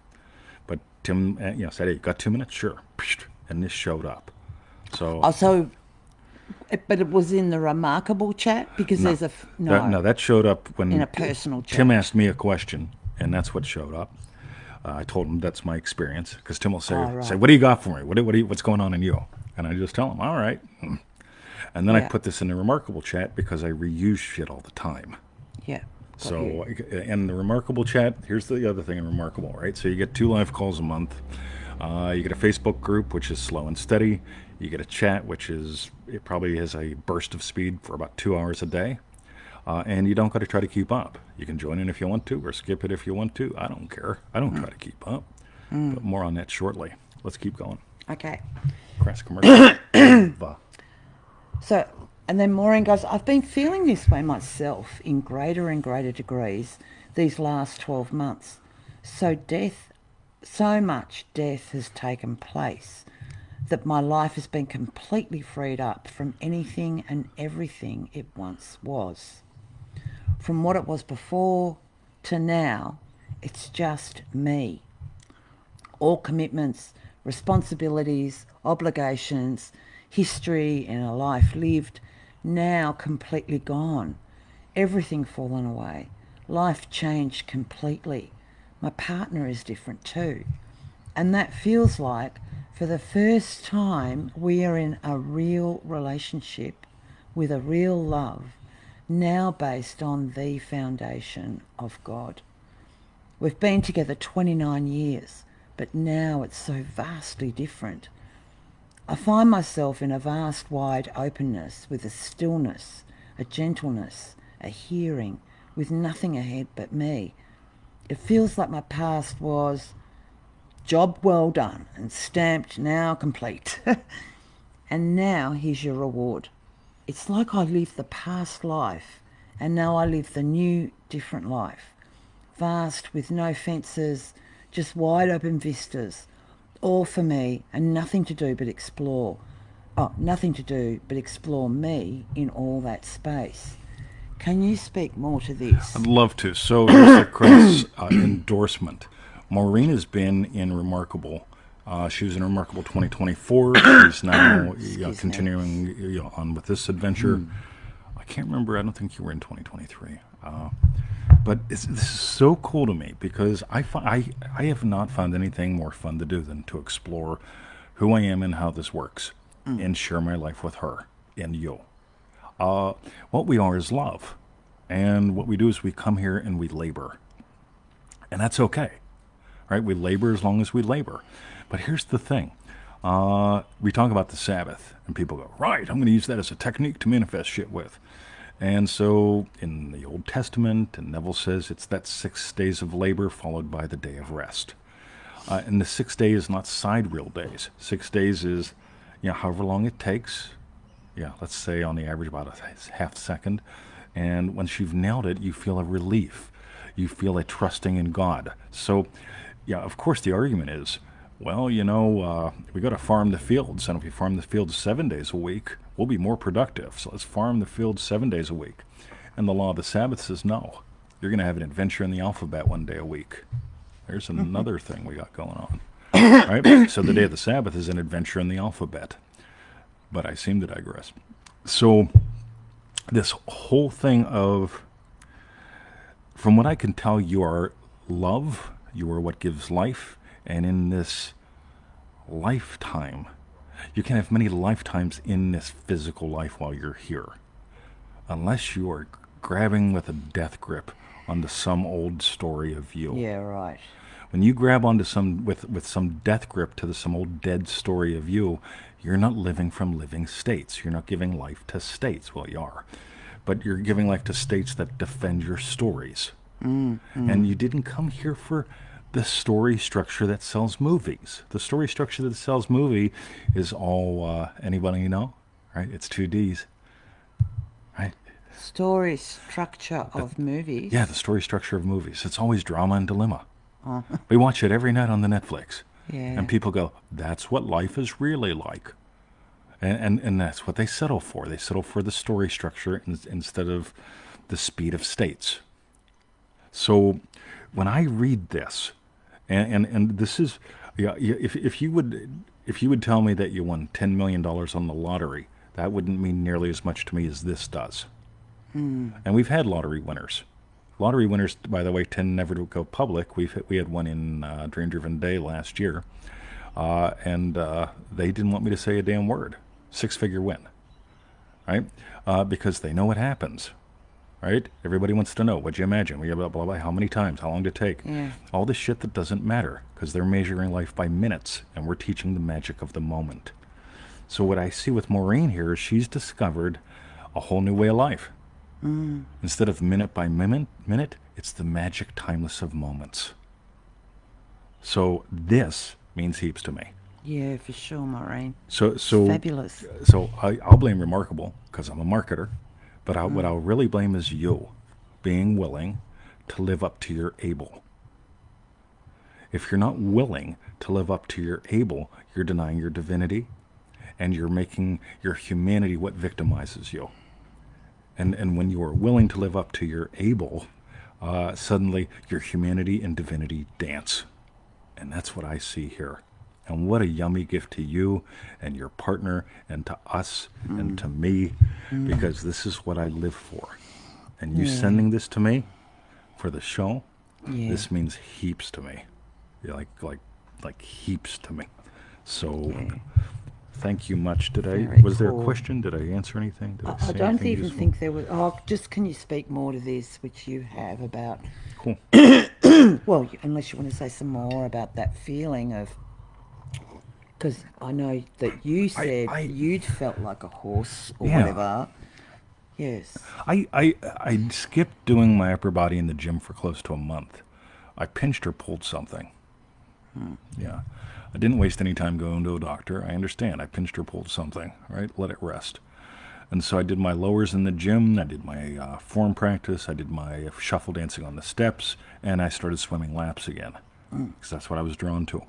But Tim, said, hey, you got 2 minutes? Sure. And this showed up. So,
But it was in the Remarkable chat because there's a
that showed up when
in a personal chat.
Tim asked me a question, and that's what showed up. I told him that's my experience, because Tim will say,
Oh, right.
"What do you got for me? What's going on in you?" And I just tell him, "All right." And then I
Yeah.
put this in the Remarkable chat because I reuse shit all the time.
Yeah. got
So,
you.
in the Remarkable chat, here's the other thing in Remarkable, right? So you get 2 live calls a month. You get a Facebook group, which is slow and steady. You get a chat, it probably has a burst of speed for about 2 hours a day. And you don't got to try to keep up. You can join in if you want to, or skip it if you want to. I don't care. I don't try to keep up. But more on that shortly. Let's keep going.
Okay.
Crass commercial.
So, and then Maureen goes, I've been feeling this way myself in greater and greater degrees these last 12 months. So much death has taken place that my life has been completely freed up from anything and everything it once was. From what it was before to now, it's just me. All commitments, responsibilities, obligations, history and a life lived, now completely gone. Everything fallen away. Life changed completely. My partner is different too. And that feels like, for the first time, we are in a real relationship with a real love, now based on the foundation of God. We've been together 29 years, but now it's so vastly different. I find myself in a vast wide openness with a stillness, a gentleness, a hearing, with nothing ahead but me. It feels like my past was Job well done and stamped, now complete. And now here's your reward. It's like I lived the past life and now I live the new, different life. Vast with no fences, just wide open vistas. All for me and nothing to do but explore. Oh, nothing to do but explore me in all that space. Can you speak more to this?
I'd love to. So here's the Chris endorsement. Maureen has been in Remarkable. She was in Remarkable 2024. She's now
Excuse me.
continuing on with this adventure. I can't remember. I don't think you were in 2023. But this is so cool to me because I have not found anything more fun to do than to explore who I am and how this works and share my life with her and you. What we are is love. And what we do is we come here and we labor. And that's okay. Right? We labor as long as we labor. But here's the thing. We talk about the Sabbath, and people go, right, I'm going to use that as a technique to manifest shit with. And so in the Old Testament, and Neville says it's that 6 days of labor followed by the day of rest. And the 6 days is not sidereal days. 6 days is, however long it takes. Yeah, let's say on the average about a half second. And once you've nailed it, you feel a relief. You feel a trusting in God. So, of course the argument is, well, we got to farm the fields. And if we farm the fields 7 days a week, we'll be more productive. So let's farm the fields 7 days a week. And the law of the Sabbath says, no, you're going to have an adventure in the alphabet 1 day a week. There's another thing we got going on. Right? So the day of the Sabbath is an adventure in the alphabet. But I seem to digress. So this whole thing of, from what I can tell, you are love, you are what gives life, and in this lifetime, you can have many lifetimes in this physical life while you're here. Unless you are grabbing with a death grip onto some old story of you.
Yeah, right.
When you grab onto with some death grip to some old dead story of you, you're not living from living states. You're not giving life to states. Well, you are. But you're giving life to states that defend your stories. And you didn't come here for the story structure that sells movies. The story structure that sells movie is all, anybody know? Right? It's 2 Ds. Right?
Story structure of movies.
Yeah, the story structure of movies. It's always drama and dilemma. We watch it every night on the Netflix.
Yeah.
And people go, that's what life is really like. And that's what they settle for. They settle for the story structure instead of the speed of states. So when I read this, and this is, if you would tell me that you won $10 million on the lottery, that wouldn't mean nearly as much to me as this does. And we've had lottery winners. Lottery winners, by the way, tend never to go public. We had one in Dream Driven Day last year, and they didn't want me to say a damn word. 6-figure win, right? Because they know what happens, right? Everybody wants to know. What'd you imagine? We blah, blah, blah, how many times? How long did it take?
Yeah.
All this shit that doesn't matter because they're measuring life by minutes, and we're teaching the magic of the moment. So what I see with Maureen here is she's discovered a whole new way of life. Instead of minute by minute, it's the magic timeless of moments. So this means heaps to me.
Yeah, for sure, Maureen.
So
Fabulous.
So I'll blame Remarkable because I'm a marketer, but what I'll really blame is you being willing to live up to your able. If you're not willing to live up to your able, you're denying your divinity, and you're making your humanity what victimizes you. And when you are willing to live up to your able, suddenly your humanity and divinity dance. And that's what I see here. And what a yummy gift to you and your partner and to us and to me, because this is what I live for. And you sending this to me for the show, this means heaps to me. Yeah, like heaps to me. So thank you much. Was there a question? Did I answer anything? Did
I
say
don't
anything
even
useful?
think there was. Oh, just can you speak more to this, which you have about?
Cool.
Well, unless you want to say some more about that feeling of. Because I know that you said you'd felt like a horse or whatever. Yes.
I skipped doing my upper body in the gym for close to a month. I pinched or pulled something. Yeah. I didn't waste any time going to a doctor. I understand. I pinched or pulled something, right? Let it rest. And so I did my lowers in the gym. I did my form practice. I did my shuffle dancing on the steps. And I started swimming laps again because that's what I was drawn to.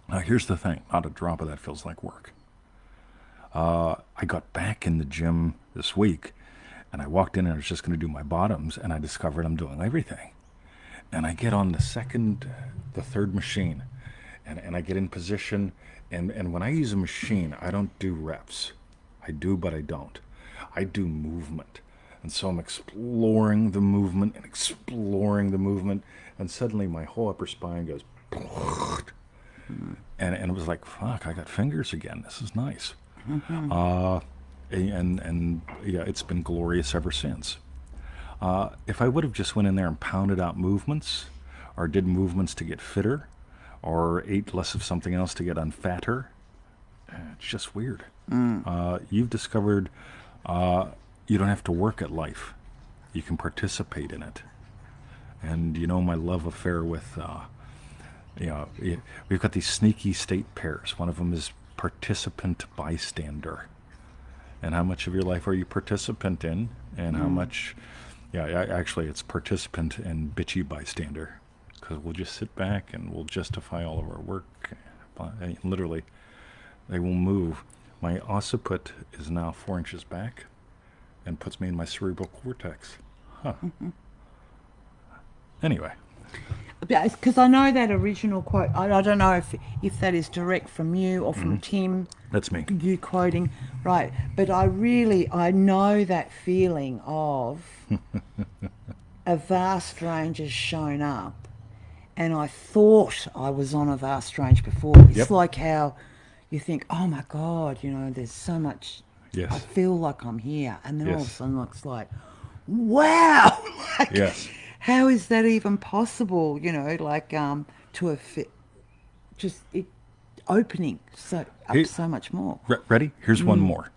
Now, here's the thing. Not a drop of that feels like work. I got back in the gym this week, and I walked in and I was just going to do my bottoms, and I discovered I'm doing everything. And I get on the third machine, and I get in position. And when I use a machine, I don't do reps. I do, but I don't. I do movement. And so I'm exploring the movement and exploring the movement, and suddenly my whole upper spine goes, and it was like, fuck, I got fingers again. This is nice. And yeah, it's been glorious ever since. If I would have just went in there and pounded out movements, or did movements to get fitter, or ate less of something else to get unfatter, it's just weird. You've discovered you don't have to work at life. You can participate in it. And you know my love affair with, we've got these sneaky state pairs. One of them is participant bystander. And how much of your life are you participant in, and how much, actually it's participant and bitchy bystander. Because we'll just sit back and we'll justify all of our work. Literally, they will move. My occiput is now 4 inches back and puts me in my cerebral cortex. Huh. Anyway.
Because I know that original quote. I don't know if that is direct from you or from Tim.
That's me.
You quoting, right? But I know that feeling of a vast range has shown up, and I thought I was on a vast range before. It's
Yep.
like how you think, oh my God, there's so much.
Yes.
I feel like I'm here, and then all of a
Yes.
sudden it's like, wow. Like,
Yes.
how is that even possible? To have just it opening
Hey,
so much more.
Ready? Here's one more.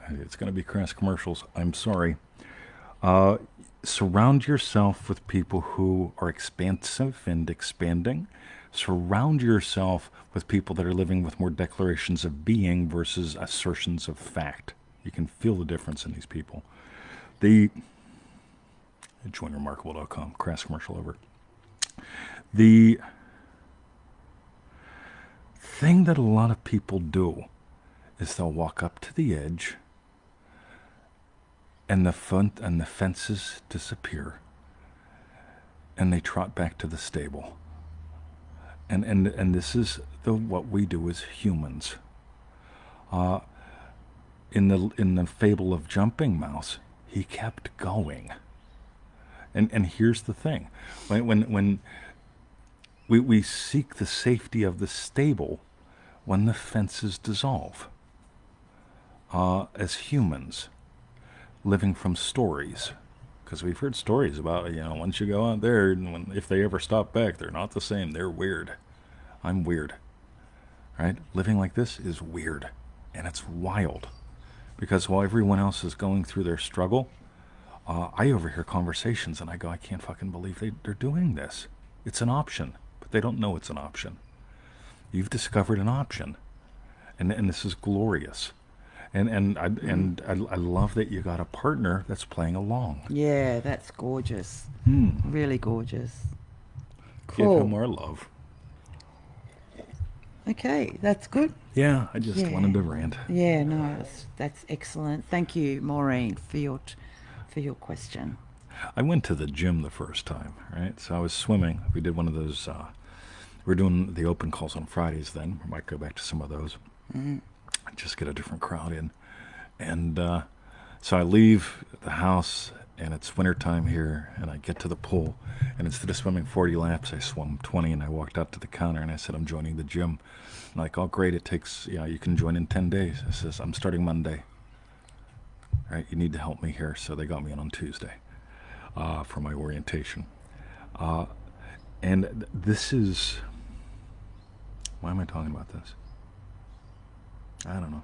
It's going to be crass commercials. I'm sorry. Surround yourself with people who are expansive and expanding. Surround yourself with people that are living with more declarations of being versus assertions of fact. You can feel the difference in these people. Joinremarkable.com. Crass commercial over. The thing that a lot of people do is they'll walk up to the edge, and the fences disappear, and they trot back to the stable. And this is what we do as humans. In the fable of Jumping Mouse, he kept going. And here's the thing: when we seek the safety of the stable, when the fences dissolve. As humans, living from stories, because we've heard stories about, once you go out there, and if they ever stop back, they're not the same. They're weird. I'm weird, right? Living like this is weird, and it's wild, because while everyone else is going through their struggle, I overhear conversations, and I go, I can't fucking believe they're doing this. It's an option, but they don't know it's an option. You've discovered an option, and this is glorious. And I love that you got a partner that's playing along.
Yeah, that's gorgeous. Really gorgeous.
Give
Cool.
him our love.
Okay, that's good.
Yeah, I just wanted to rant.
Yeah, no, that's excellent. Thank you, Maureen, for your question.
I went to the gym the first time, right? So I was swimming. We did one of those. We're doing the open calls on Fridays. Then we might go back to some of those. Just get a different crowd in. And so I leave the house, and it's wintertime here, and I get to the pool, and instead of swimming 40 laps, I swam 20, and I walked out to the counter, and I said, I'm joining the gym. And like, oh, great, it takes, you can join in 10 days. I says, I'm starting Monday. Right, you need to help me here. So they got me in on Tuesday for my orientation. And this is, why am I talking about this? I don't know.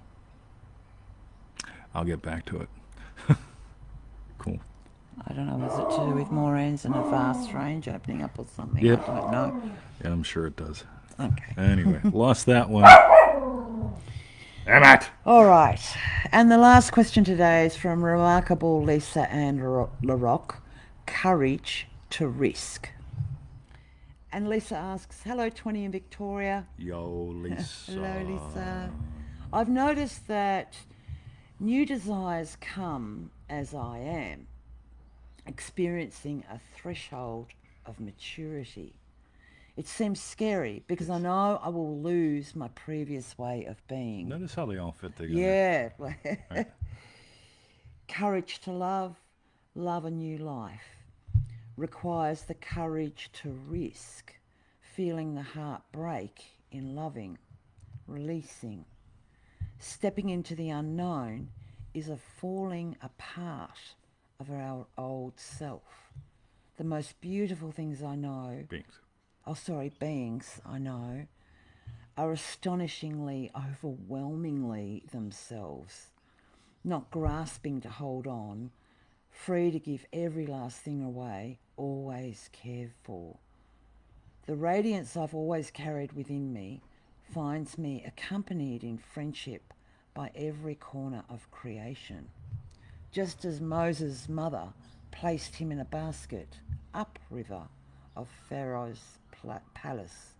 I'll get back to it. Cool.
I don't know, is it to do with more ends and a vast range opening up or something?
Yep.
I don't know.
Yeah, I'm sure it does.
Okay.
Anyway, lost that one. Damn it!
All right. And the last question today is from remarkable Lisa Ann LaRoque. Courage to risk. And Lisa asks, hello, 20 in Victoria.
Yo,
Hello,
Lisa.
Lisa. I've noticed that new desires come as I am, experiencing a threshold of maturity. It seems scary because I know I will lose my previous way of being.
Notice how they all fit together.
Yeah.
Right?
Courage to love, love a new life, requires the courage to risk, feeling the heart break in loving, releasing. Stepping into the unknown is a falling apart of our old self. The most beautiful things I know,
Beings.
beings I know, are astonishingly, overwhelmingly themselves, not grasping to hold on, free to give every last thing away, always cared for. The radiance I've always carried within me finds me accompanied in friendship by every corner of creation. Just as Moses' mother placed him in a basket upriver of Pharaoh's palace,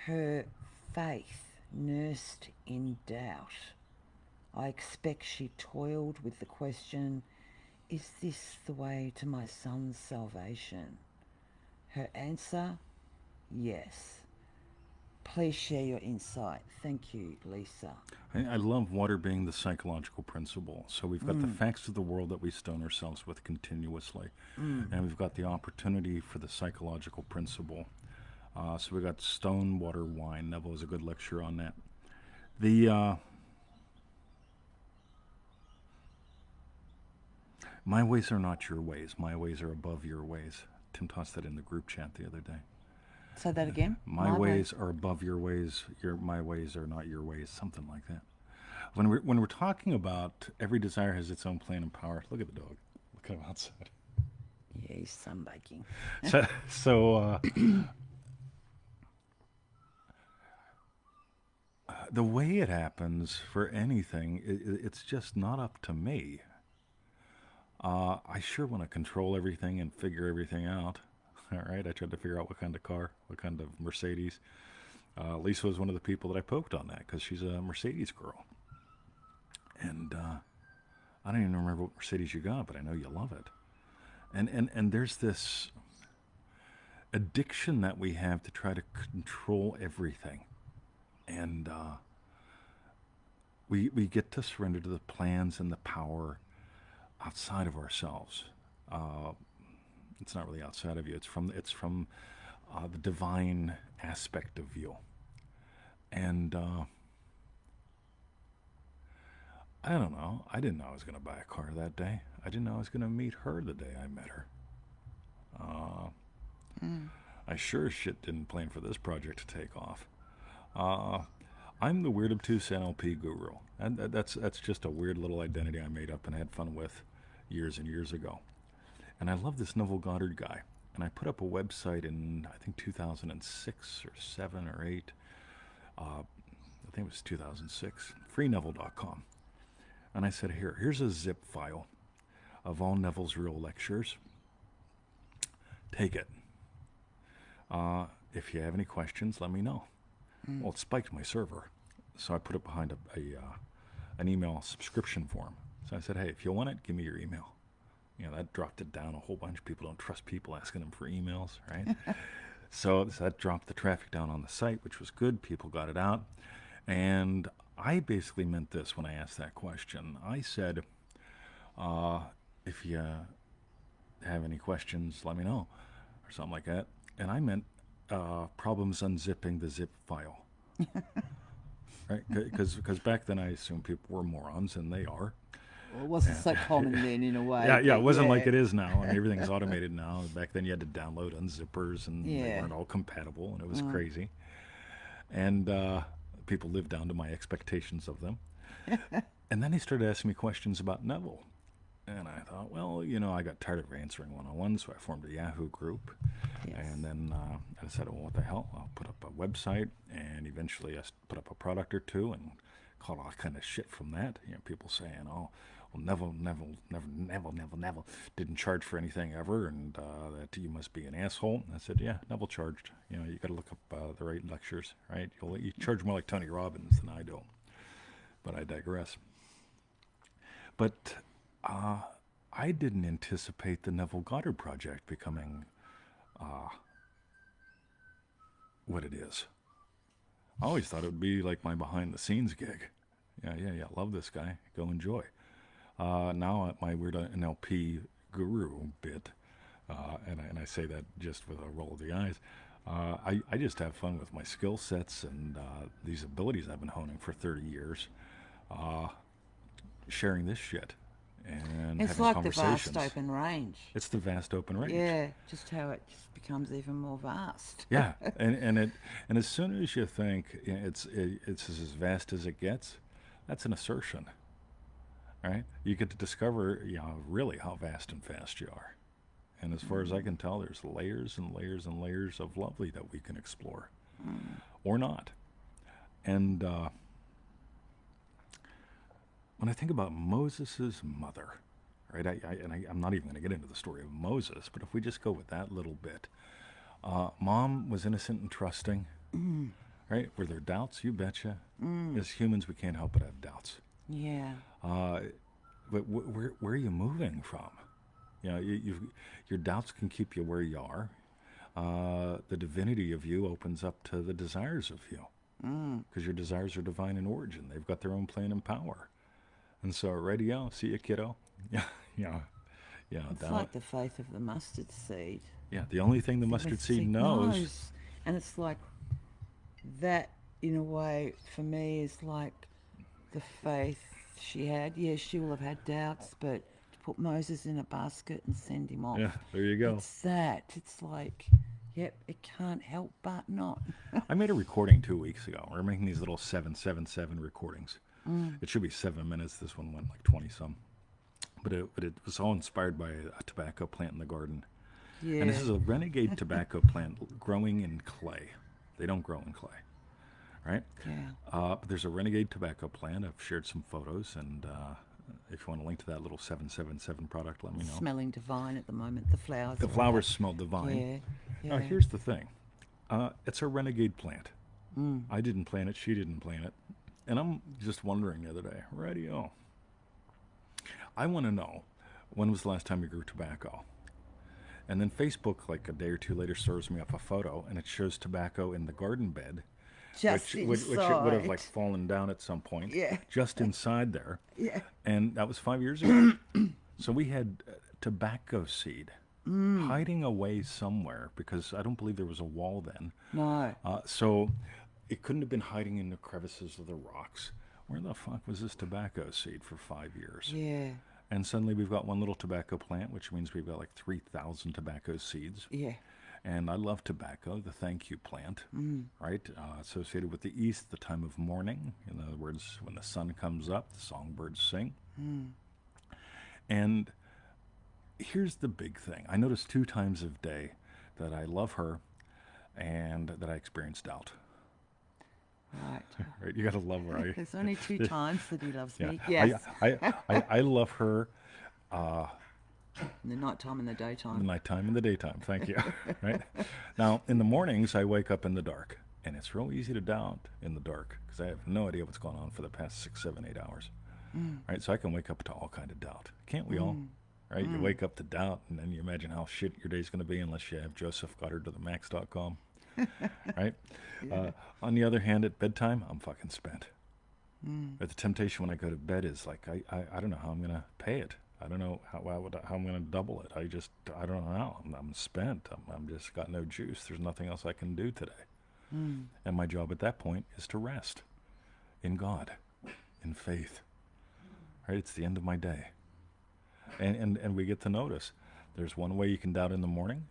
her faith nursed in doubt. I expect she toiled with the question, is this the way to my son's salvation? Her answer, yes. Please share your insight. Thank you, Lisa.
I love water being the psychological principle. So we've got the facts of the world that we stone ourselves with continuously, and we've got the opportunity for the psychological principle. So we got stone, water, wine. Neville was a good lecture on that. The my ways are not your ways. My ways are above your ways. Tim tossed that in the group chat the other day.
Say that again.
My ways are above your ways. My ways are not your ways. Something like that. When we're talking about every desire has its own plan and power. Look at the dog. Look at him outside.
Yeah, he's sunbaking.
So the way it happens for anything, it's just not up to me. I sure want to control everything and figure everything out. All right, I tried to figure out what kind of car, what kind of Mercedes. Lisa was one of the people that I poked on that because she's a Mercedes girl. And I don't even remember what Mercedes you got, but I know you love it. And there's this addiction that we have to try to control everything. And we get to surrender to the plans and the power outside of ourselves. It's not really outside of you. It's from the divine aspect of you. And I don't know. I didn't know I was going to buy a car that day. I didn't know I was going to meet her the day I met her. I sure as shit didn't plan for this project to take off. Uh, I'm the weird obtuse NLP guru. And that's just a weird little identity I made up and had fun with years and years ago. And I love this Neville Goddard guy. And I put up a website in, I think, 2006 or 7 or 8. I think it was 2006. Freeneville.com. And I said, here's a zip file of all Neville's real lectures. Take it. If you have any questions, let me know. Well, it spiked my server. So I put it behind an email subscription form. So I said, hey, if you want it, give me your email. That dropped it down a whole bunch. People don't trust people asking them for emails, right? So that dropped the traffic down on the site, which was good. People got it out. And I basically meant this when I asked that question. I said, if you have any questions, let me know, or something like that. And I meant problems unzipping the zip file. Right? Because back then I assumed people were morons, and they are.
Well, it wasn't so common then in a way.
Yeah, it wasn't like it is now. I mean, everything's automated now. Back then you had to download unzippers, and they weren't all compatible, and it was crazy. And people lived down to my expectations of them. And then he started asking me questions about Neville. And I thought, well, I got tired of answering one-on-one, so I formed a Yahoo group. And
Yes.
then I decided, well, what the hell? I'll put up a website, and eventually put up a product or two, and caught all kind of shit from that. People saying, "Oh, well, Neville didn't charge for anything ever, and that you must be an asshole." And I said, "Yeah, Neville charged. You got to look up the right lectures, right? You charge more like Tony Robbins than I do." But I digress. But I didn't anticipate the Neville Goddard project becoming what it is. I always thought it would be like my behind the scenes gig. Yeah, yeah, yeah. Love this guy. Go enjoy. Now at my weird NLP guru bit, and I say that just with a roll of the eyes. I just have fun with my skill sets and these abilities I've been honing for 30 years, sharing this shit and
It's
having
like the vast
conversations.
open range.
It's the vast open range.
Yeah, just how it just becomes even more vast.
Yeah, and as soon as you think it's as vast as it gets, that's an assertion, right? You get to discover, really how vast and fast you are. And as far as I can tell, there's layers and layers and layers of lovely that we can explore, or not. And when I think about Moses's mother, right? I'm not even going to get into the story of Moses, but if we just go with that little bit, mom was innocent and trusting, right? Were there doubts? You betcha. As humans, we can't help but have doubts.
Yeah.
But where are you moving from? Your doubts can keep you where you are. The divinity of you opens up to the desires of you, because your desires are divine in origin. They've got their own plan and power. And so, radio, see you, kiddo. Yeah, yeah, yeah.
It's like the faith of the mustard seed.
Yeah, the only thing the
The
mustard
mustard
seed
seed
knows.
knows. And it's like that, in a way, for me, is like the faith she had. Yeah, she will have had doubts, but to put Moses in a basket and send him
Yeah,
off,
there you go.
it's that. It's like, yep, it can't help but not.
I made a recording 2 weeks ago. We're making these little 777 recordings. It should be 7 minutes. This one went like 20 some. But it was all inspired by a tobacco plant in the garden. And this
Yeah,
is a renegade tobacco plant growing in clay. They don't grow in clay, right?
yeah.
But there's a renegade tobacco plant. I've shared some photos, and if you want to link to that little 777 product, let me know.
Smelling divine at the moment. The flowers
The
are out.
flowers smell divine.
Yeah,
Now,
yeah.
here's the thing. It's a renegade plant. I didn't plant it. She didn't plant it. And I'm just wondering the other day, radio, I want to know, when was the last time you grew tobacco? And then Facebook, like a day or two later, serves me up a photo, and it shows tobacco in the garden bed,
Just
which it would have
inside.
like fallen down at some point,
Yeah,
just inside there.
yeah.
And that was 5 years ago. So we had tobacco seed hiding away somewhere, because I don't believe there was a wall then.
No.
So it couldn't have been hiding in the crevices of the rocks. Where the fuck was this tobacco seed for 5 years?
Yeah,
And suddenly we've got one little tobacco plant, which means we've got like 3,000 tobacco seeds.
yeah.
And I love tobacco, the thank you plant, right? Associated with the east, the time of morning. In other words, when the sun comes up, the songbirds sing. And here's the big thing. I notice 2 times a day that I love her and that I experience doubt.
Right.
Right? You got to love her.
There's only 2 times that he loves
Yeah,
me. Yes.
I love her
In the nighttime and the
in the
daytime.
nighttime and the daytime. Thank you. Right? Now, in the mornings, I wake up in the dark. And it's real easy to doubt in the dark, because I have no idea what's going on for the past 6, 7, 8 hours. Right? So I can wake up to all kind of doubt. Can't we all? Right? You wake up to doubt, and then you imagine how shit your day's going to be unless you have Joseph Goddard to the max.com. Right? On the other hand, at bedtime, I'm fucking spent. But the temptation when I go to bed is like, I don't know how I'm going to pay it. I don't know how I'm going to double it. I don't know how. I'm spent. I'm just got no juice. There's nothing else I can do today. And my job at that point is to rest in God, in faith. Right? It's the end of my day. And we get to notice there's one way you can doubt in the morning.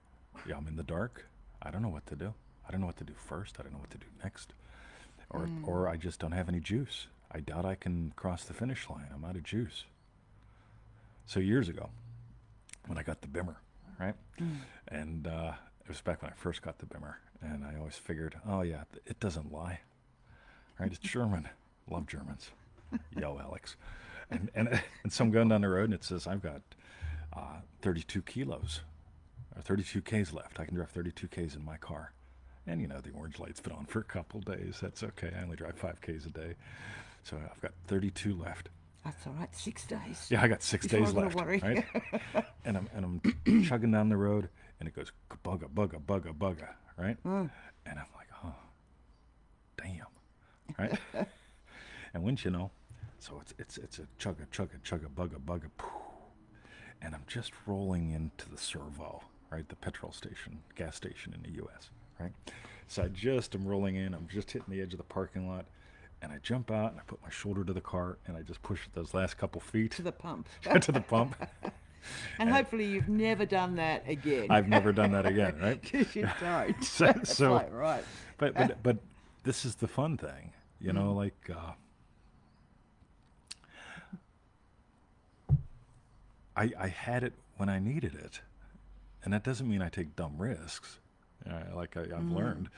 Yeah, I'm in the dark. I don't know what to do. I don't know what to do first. I don't know what to do next. Or I just don't have any juice. I doubt I can cross the finish line. I'm out of juice. So years ago, when I got the Bimmer, right? And it was back when I first got the Bimmer, and I always figured, oh yeah, it doesn't lie, right? It's German. Love Germans. Yo, Alex. And so I'm going down the road, and it says I've got 32 kilos or 32 Ks left. I can drive 32 Ks in my car. And you know, the orange light's been on for a couple days. That's okay. I only drive 5 Ks a day. So I've got 32 left.
That's all right. 6 days.
Yeah, I got 6
Before
days
I've got to
left,
worry.
right? And I'm chugging down the road, and it goes bugga bugga bugga bugga, right? And I'm like, oh, damn, right? And wouldn't you know, so it's a chugga chugga chugga bugga bugga, poof, and I'm just rolling into the servo, right? The petrol station, gas station in the U.S., right? So I'm rolling in. I'm just hitting the edge of the parking lot. And I jump out and I put my shoulder to the car and I just push it those last couple feet
To the pump.
to the pump.
And hopefully you've never done that again.
I've never done that again, right?
Because you don't.
So,
It's like, right.
but this is the fun thing, you know, like I had it when I needed it, and that doesn't mean I take dumb risks. Like I've learned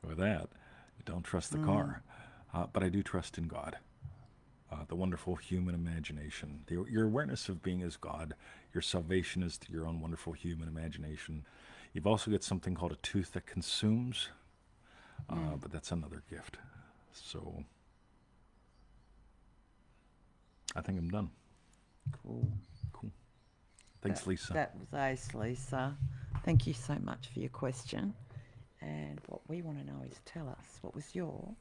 with that, you don't trust the car, but I do trust in God. The wonderful human imagination, your awareness of being as God, your salvation is your own wonderful human imagination. You've also got something called a tooth that consumes, but that's another gift. So I think I'm done.
Cool.
Cool. Thanks, Lisa.
That was ace, Lisa. Thank you so much for your question. And what we want to know is tell us, what was your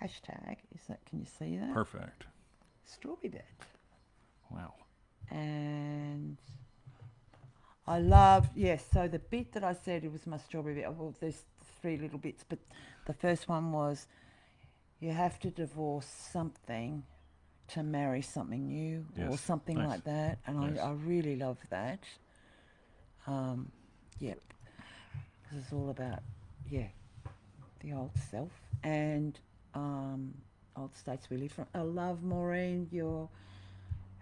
hashtag? Can you see that?
Perfect.
Strawberry bed.
Wow.
And I love, yes, so the bit that I said it was my strawberry bit, well, there's 3 little bits, but the first one was you have to divorce something to marry something new, or
Yes.
something
Nice.
like that. And
Nice.
I really love that. Yep. Because it's all about, yeah, the old self and old states we live from. I love, Maureen,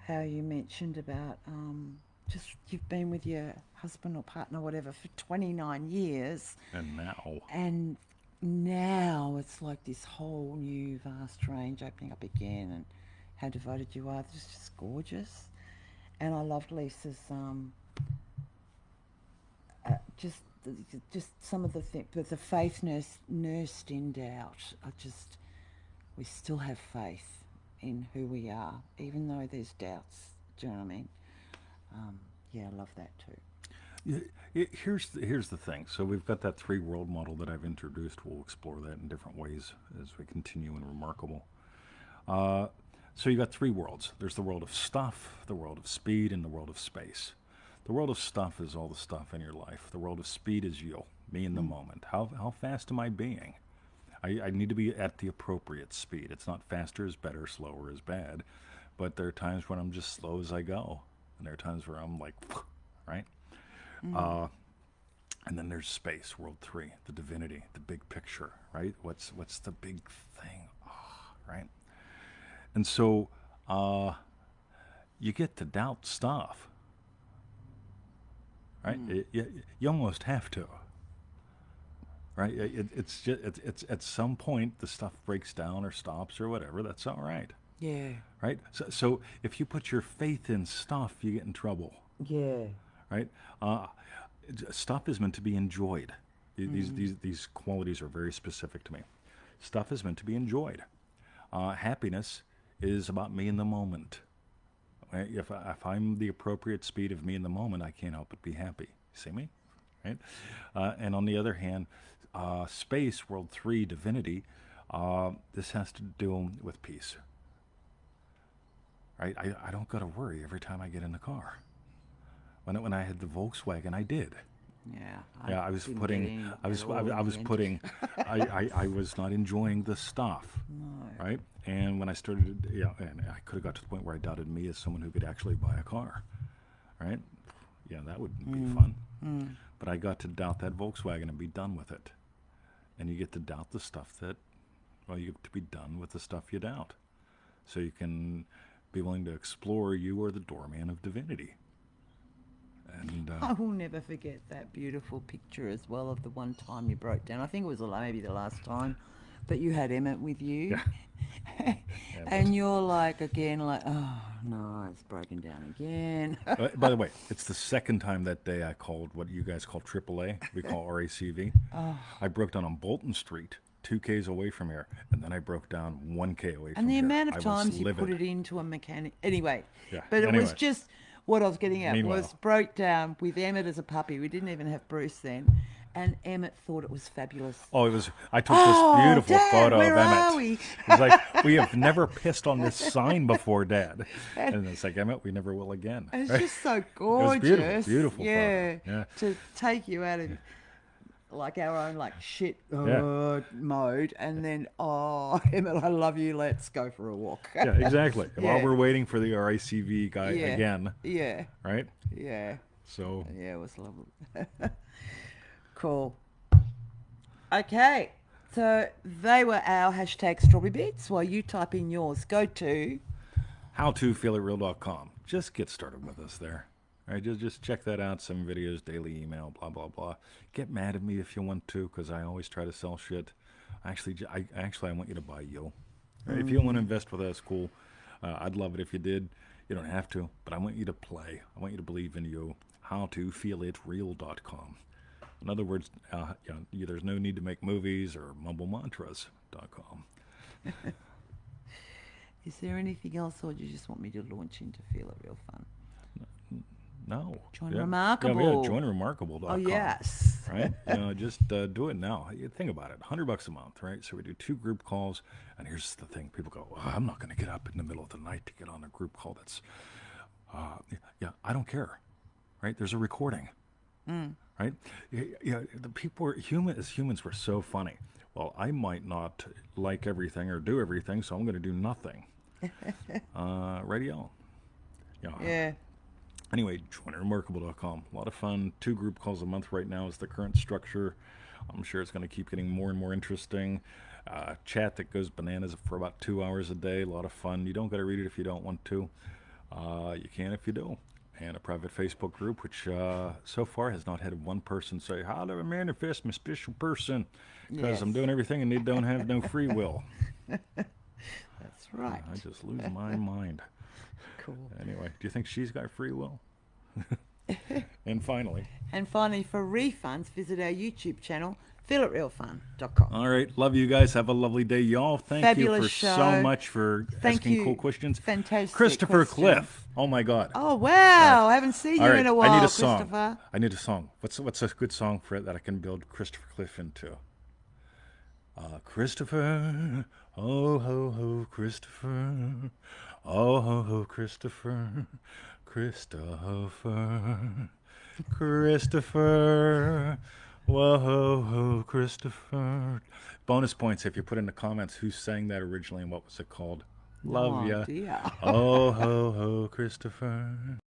how you mentioned about just you've been with your husband or partner, whatever, for 29 years.
And now,
And now it's like this whole new vast range opening up again, and how devoted you are. It's just gorgeous. And I loved Lisa's just some of the things, but the faith nursed in doubt. We still have faith in who we are, even though there's doubts. Do you know what I mean? Yeah, I love that too.
here's the thing. So we've got that 3 world model that I've introduced. We'll explore that in different ways as we continue in Remarkable. So you got 3 worlds. There's the world of stuff, the world of speed, and the world of space. The world of stuff is all the stuff in your life. The world of speed is you, me in the moment. How fast am I being? I need to be at the appropriate speed. It's not faster is better, slower is bad. But there are times when I'm just slow as I go. And there are times where I'm like, right? And then there's space, world 3, the divinity, the big picture, right? What's the big thing, right? And so you get to doubt stuff, right? You almost have to, right? It's just it's at some point the stuff breaks down or stops or whatever. That's all right,
Yeah.
right? So if you put your faith in stuff, you get in trouble,
Yeah.
right? Stuff is meant to be enjoyed. These qualities are very specific to me. Stuff is meant to be enjoyed. Happiness is about me in the moment. Right? If I'm the appropriate speed of me in the moment, I can't help but be happy. See me? Right? And on the other hand, space, world 3, divinity, this has to do with peace. Right? I don't got to worry every time I get in the car. When I had the Volkswagen, I did.
Yeah.
I was
didn't
putting,
get any
I was,
at all
I, I
in
was
the end.
putting, I was not enjoying the stuff,
No.
right? And when I started, and I could have got to the point where I doubted me as someone who could actually buy a car, right? Yeah, that would be fun. But I got to doubt that Volkswagen and be done with it. And you get to doubt the stuff that, well, you get to be done with the stuff you doubt. So you can be willing to explore, you are the doorman of divinity. And
I will never forget that beautiful picture as well of the one time you broke down. I think it was maybe the last time, but you had Emmett with you.
yeah, yeah, it was.
And you're like, again, like, oh no, it's broken down again.
By the way, it's the second time that day I called what you guys call AAA. We call RACV. I broke down on Bolton Street, 2Ks away from here, and then I broke down 1K away from
And the
here.
amount of
I was
times you put
livid.
it into a mechanic. Anyway,
Yeah.
but it was
Anyway,
just what I was getting at was
meanwhile,
broke down with Emmett as a puppy. We didn't even have Bruce then. And Emmett thought it was fabulous.
oh, it was. I took
Oh,
this beautiful
Dad,
photo
where
of
are
Emmett.
we?
He's like, we have never pissed on this sign before, Dad.
And
And it's like, Emmett, we never will again.
it's
Right?
just so
It was
gorgeous.
beautiful
Yeah.
photo. Yeah.
To take you out of like our own like shit
Yeah.
mode and then Emmett, I love you, let's go for a walk.
Yeah, exactly.
Yeah.
While we're waiting for the RACV guy
Yeah.
again,
Yeah.
right?
Yeah.
So,
Yeah, it was lovely. Cool. Okay. So they were our hashtag strawberry bits. While you type in yours, go to
howtofeelitreal.com. Just get started with us there. All right, just check that out. Some videos, daily email, blah blah blah. Get mad at me if you want to, because I always try to sell shit. I want you to buy you. Right? If you want to invest with us, cool. I'd love it if you did. You don't have to, but I want you to play. I want you to believe in you. Howtofeelitreal.com. In other words, there's no need to make movies or mumble mantras.com.
Is there anything else, or do you just want me to launch into Feel It Real Fun?
No.
Join
Yeah.
Remarkable.
Yeah, joinremarkable.com.
Oh, yes.
Right? Just do it now. You think about it. $100 a month, right? So we do 2 group calls. And here's the thing. People go, well, I'm not going to get up in the middle of the night to get on a group call. That's, I don't care. Right? There's a recording. Right? Yeah, the people were humans were so funny. Well, I might not like everything or do everything, so I'm going to do nothing. Radio.
Yeah.
Anyway, joinremarkable.com. A lot of fun. 2 group calls a month right now is the current structure. I'm sure it's going to keep getting more and more interesting. Chat that goes bananas for about 2 hours a day. A lot of fun. You don't got to read it if you don't want to. You can if you do. And a private Facebook group, which so far has not had one person say, how do I manifest my special person? Because
Yes.
I'm doing everything and they don't have no free will.
That's right.
I just lose my mind.
Cool.
Anyway, do you think she's got free will? And finally,
for refunds, visit our YouTube channel, feelitrealfun.com.
all right, love you guys. Have a lovely day, y'all. Thank
Fabulous
you for
show.
so much for
Thank
asking
you.
cool questions.
Fantastic
Christopher
questions.
Cliff. Oh my God.
Oh, wow. I haven't seen
All
you
right,
in a while,
I need a song.
Christopher.
I need a song. What's a good song for it that I can build Christopher Cliff into? Christopher, oh ho ho, Christopher, oh ho ho, Christopher, Christopher, Christopher, whoa ho ho, Christopher. Bonus points if you put in the comments who sang that originally and what was it called. Love
Oh,
ya.
dear.
Oh ho ho, Christopher.